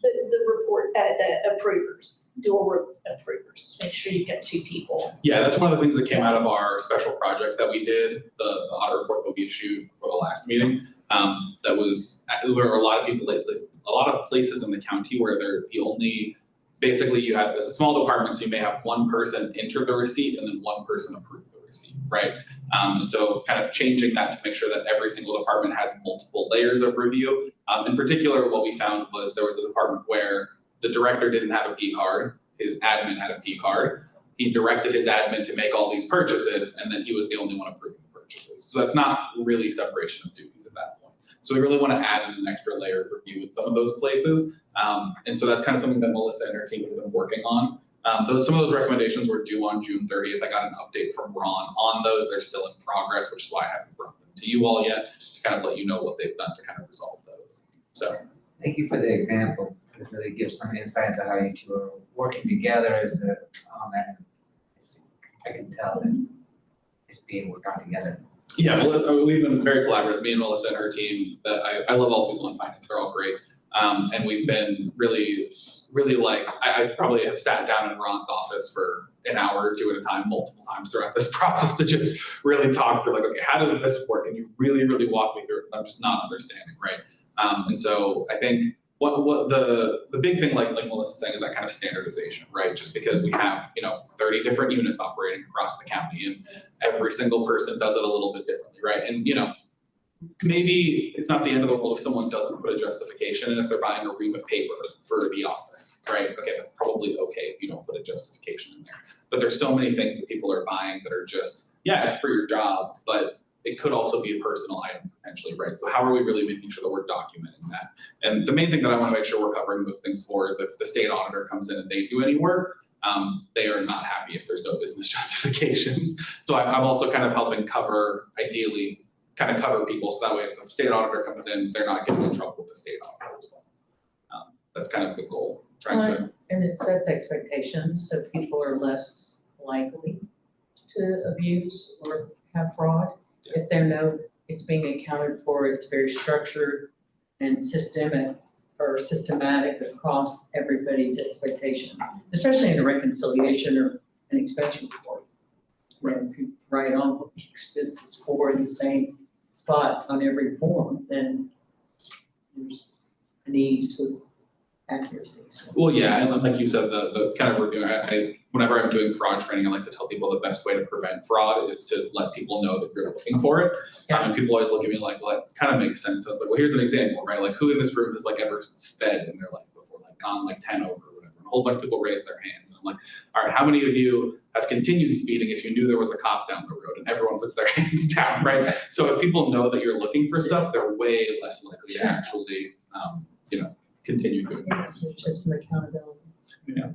the report, the approvers, dual approvers, make sure you've got two people. Yeah, that's one of the things that came out of our special project that we did, the audit report that we issued for the last meeting. There were a lot of people, a lot of places in the county where they're the only, basically you have, as a small department, so you may have one person enter the receipt and then one person approve the receipt, right? So kind of changing that to make sure that every single department has multiple layers of review. In particular, what we found was there was a department where the director didn't have a P card, his admin had a P card. He directed his admin to make all these purchases, and then he was the only one approving the purchases. So that's not really separation of duties at that point. So we really want to add in an extra layer of review in some of those places. And so that's kind of something that Melissa and her team has been working on. Some of those recommendations were due on June 30th. I got an update from Ron on those. They're still in progress, which is why I haven't brought them to you all yet, to kind of let you know what they've done to kind of resolve those. So. Thank you for the example. It really gives some insight to how you two are working together on that. I can tell that it's being worked on together. Yeah, well, we've been very collaborative, me and Melissa and her team. I love all the people in finance, they're all great. And we've been really like, I probably have sat down in Ron's office for an hour or two at a time, multiple times throughout this process to just really talk through, like, okay, how does this work? Can you really walk me through it? I'm just not understanding, right? And so I think what the big thing, like Melissa's saying, is that kind of standardization, right? Just because we have, 30 different units operating across the county, and every single person does it a little bit differently, right? And, maybe it's not the end of the world if someone doesn't put a justification, and if they're buying a ream of paper for the office, right? Okay, that's probably okay if you don't put a justification in there. But there's so many things that people are buying that are just, yeah, it's for your job, but it could also be a personal item potentially, right? So how are we really making sure that we're documenting that? And the main thing that I want to make sure we're covering those things for is that if the state auditor comes in and they do any work, they are not happy if there's no business justifications. So I'm also kind of helping ideally cover people, so that way if the state auditor comes in, they're not getting in trouble with the state auditor as well. That's kind of the goal, And it sets expectations, so people are less likely to abuse or have fraud. Yeah. If they know it's being accounted for, it's very structured and systematic across everybody's expectation, especially in a reconciliation or an expense report. When you write on what the expenses for in the same spot on every form, then there's needs with accuracy. So. Well, yeah, and like you said, the kind of review, whenever I'm doing fraud training, I like to tell people the best way to prevent fraud is to let people know that you're looking for it. Yeah. And people always look at me like, well, that kind of makes sense. So it's like, well, here's an example, right? Like, who in this room has like ever sped in their life before, like gone like 10 over or whatever? And a whole bunch of people raise their hands. And I'm like, all right, how many of you have continued speeding if you knew there was a cop down the road? And everyone puts their hands down, right? So if people know that you're looking for stuff, they're way less likely to actually, continue doing it. Just some accountability. Yeah.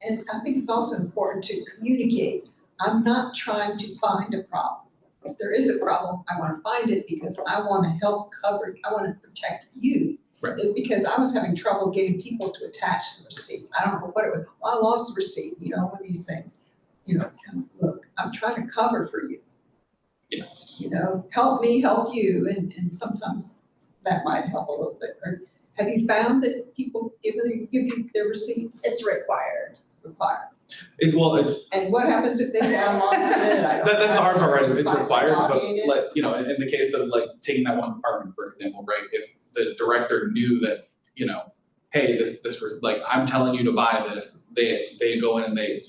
And I think it's also important to communicate. I'm not trying to find a problem. If there is a problem, I want to find it because I want to help cover, I want to protect you. Right. It's because I was having trouble getting people to attach the receipt. I don't know what it was. Well, I lost the receipt, one of these things. It's kind of, look, I'm trying to cover for you. Yeah. Help me, help you. And sometimes that might help a little bit. Or have you found that people give you their receipts? It's required. required. It's And what happens if they say I'm lost in it? I don't that's the hard part, right? Is it's know. required, but Obligated. like, you know, in the case of like taking that one department, for example, right? If the director knew that, you know, hey, this was like, I'm telling you to buy this, they go in and they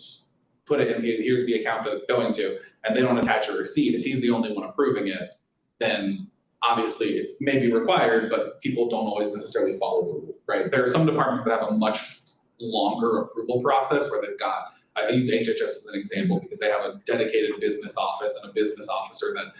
put it in, here's the account that it's going to, and they don't attach a receipt. If he's the only one approving it, then obviously it's maybe required, but people don't always necessarily follow the rule, right? There are some departments that have a much longer approval process where they've got, I use HHS as an example because they have a dedicated business office and a business officer that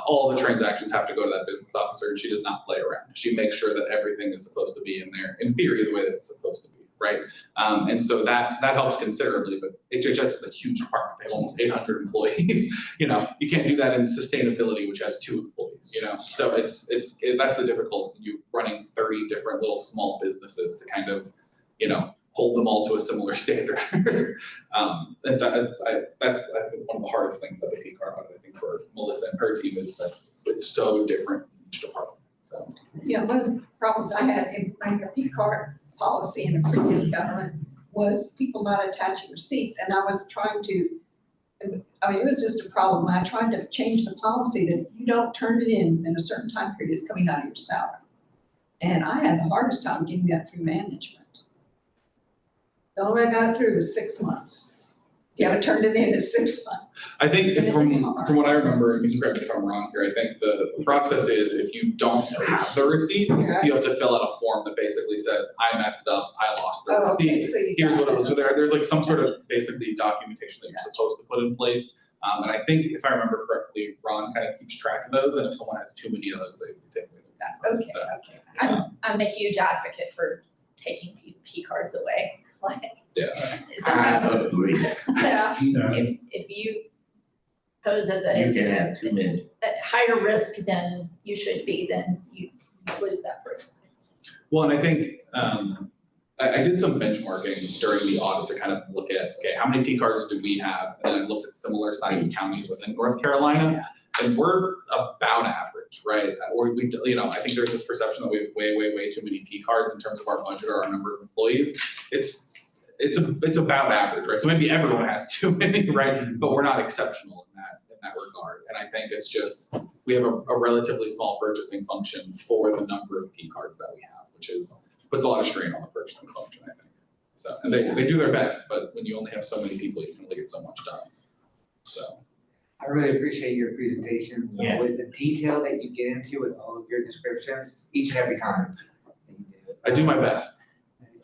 all the transactions have to go to that business officer, and she does not play around. She makes sure that everything is supposed to be in there, in theory, the way that it's supposed to be, right? And so that helps considerably, but HHS is a huge department. They have almost 800 employees. You know, you can't do that in sustainability, which has 2 employees, you know? So that's the difficult, you running 30 different little small businesses to kind of, you know, hold them all to a similar standard. That's I think one of the hardest things that the P card audit, I think, for Melissa and her team is that it's so different in each department. So Yeah, one of the problems I had in my P card policy in the previous government was people not attaching receipts, and I was trying to, I mean, it was just a problem. I tried to change the policy that if you don't turn it in a certain time period, it's coming out of your salary. And I had the hardest time getting that through management. The only way I got it through was 6 months. You haven't turned it in 6 months. I think And from it's hard. what I remember, and you can correct me if I'm wrong here, I think the process is if you don't have the receipt, Okay. you have to fill out a form that basically says, I messed up, I lost the Oh, okay, receipt. so you Here's got what it was. it. So there's like some sort of basically documentation that you're Gotcha. supposed to put in place. And I think if I remember correctly, Ron kind of keeps track of those, and if someone has too many of those, they take them. Okay, So, okay. I'm a huge advocate for taking P cards away, like, yeah. sometimes, agree. Yeah. if you pose as a. You can have too many. At higher risk than you should be, then you lose that person. Well, and I think I did some benchmarking during the audit to kind of look at, okay, how many P cards do we have? And then I looked at similar sized counties within North Carolina, and we're about average, right? Or we, you know, I think there's this perception that we have way too many P cards in terms of our budget or our number of employees. It's about average, right? So maybe everyone has too many, right? But we're not exceptional in that regard. And I think it's just, we have a relatively small purchasing function for the number of P cards that we have, which puts a lot of strain on the purchasing function, I think. So, and they do their best, but when you only have so many people, you can only get so much done. So. I really appreciate your presentation, Yeah. with the detail that you get into with all of your descriptions, each and every time. that you do it. I do my best.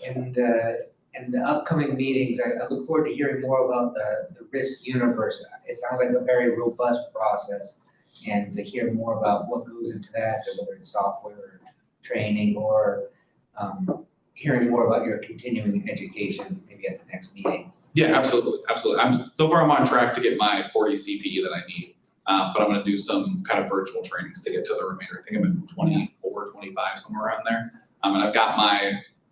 And the upcoming meetings, I look forward to hearing more about the risk universe. It sounds like a very robust process, and to hear more about what goes into that, whether it's software, or training, or hearing more about your continuing education, maybe at the next meeting. Yeah, absolutely. So far I'm on track to get my 40 CPE that I need, but I'm gonna do some kind of virtual trainings to get to the remainder. I think I'm at 24, 25, somewhere around there. And I've got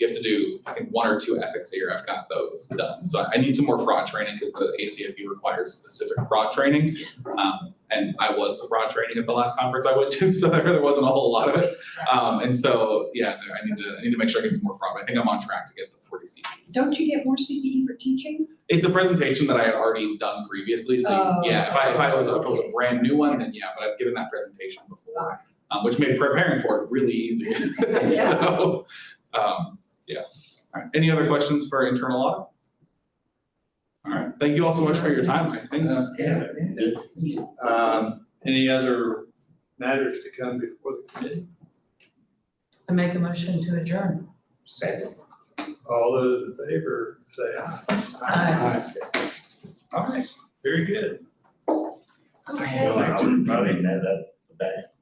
you have to do, I think, 1 or 2 ethics a year. I've got those done. So I need some more fraud training because the ACFE requires specific fraud training. And I was the fraud training at the last conference I went to, so there wasn't a whole lot of it. And so, yeah, I need to make sure I get some more fraud. I think I'm on track to get the 40 CPE. Don't you get more CPE for teaching? It's a presentation that I had already done previously, so Oh, yeah, if it was a brand new one, then yeah, but I've given that presentation before, which made preparing for it really easy. So, yeah. All right, any other questions for internal audit? All right, thank you all so much for your time. I think, Any other matters to come before the committee? I make a motion to adjourn. Second. All those in favor, say aye. Aye. All right, very good. I didn't know that.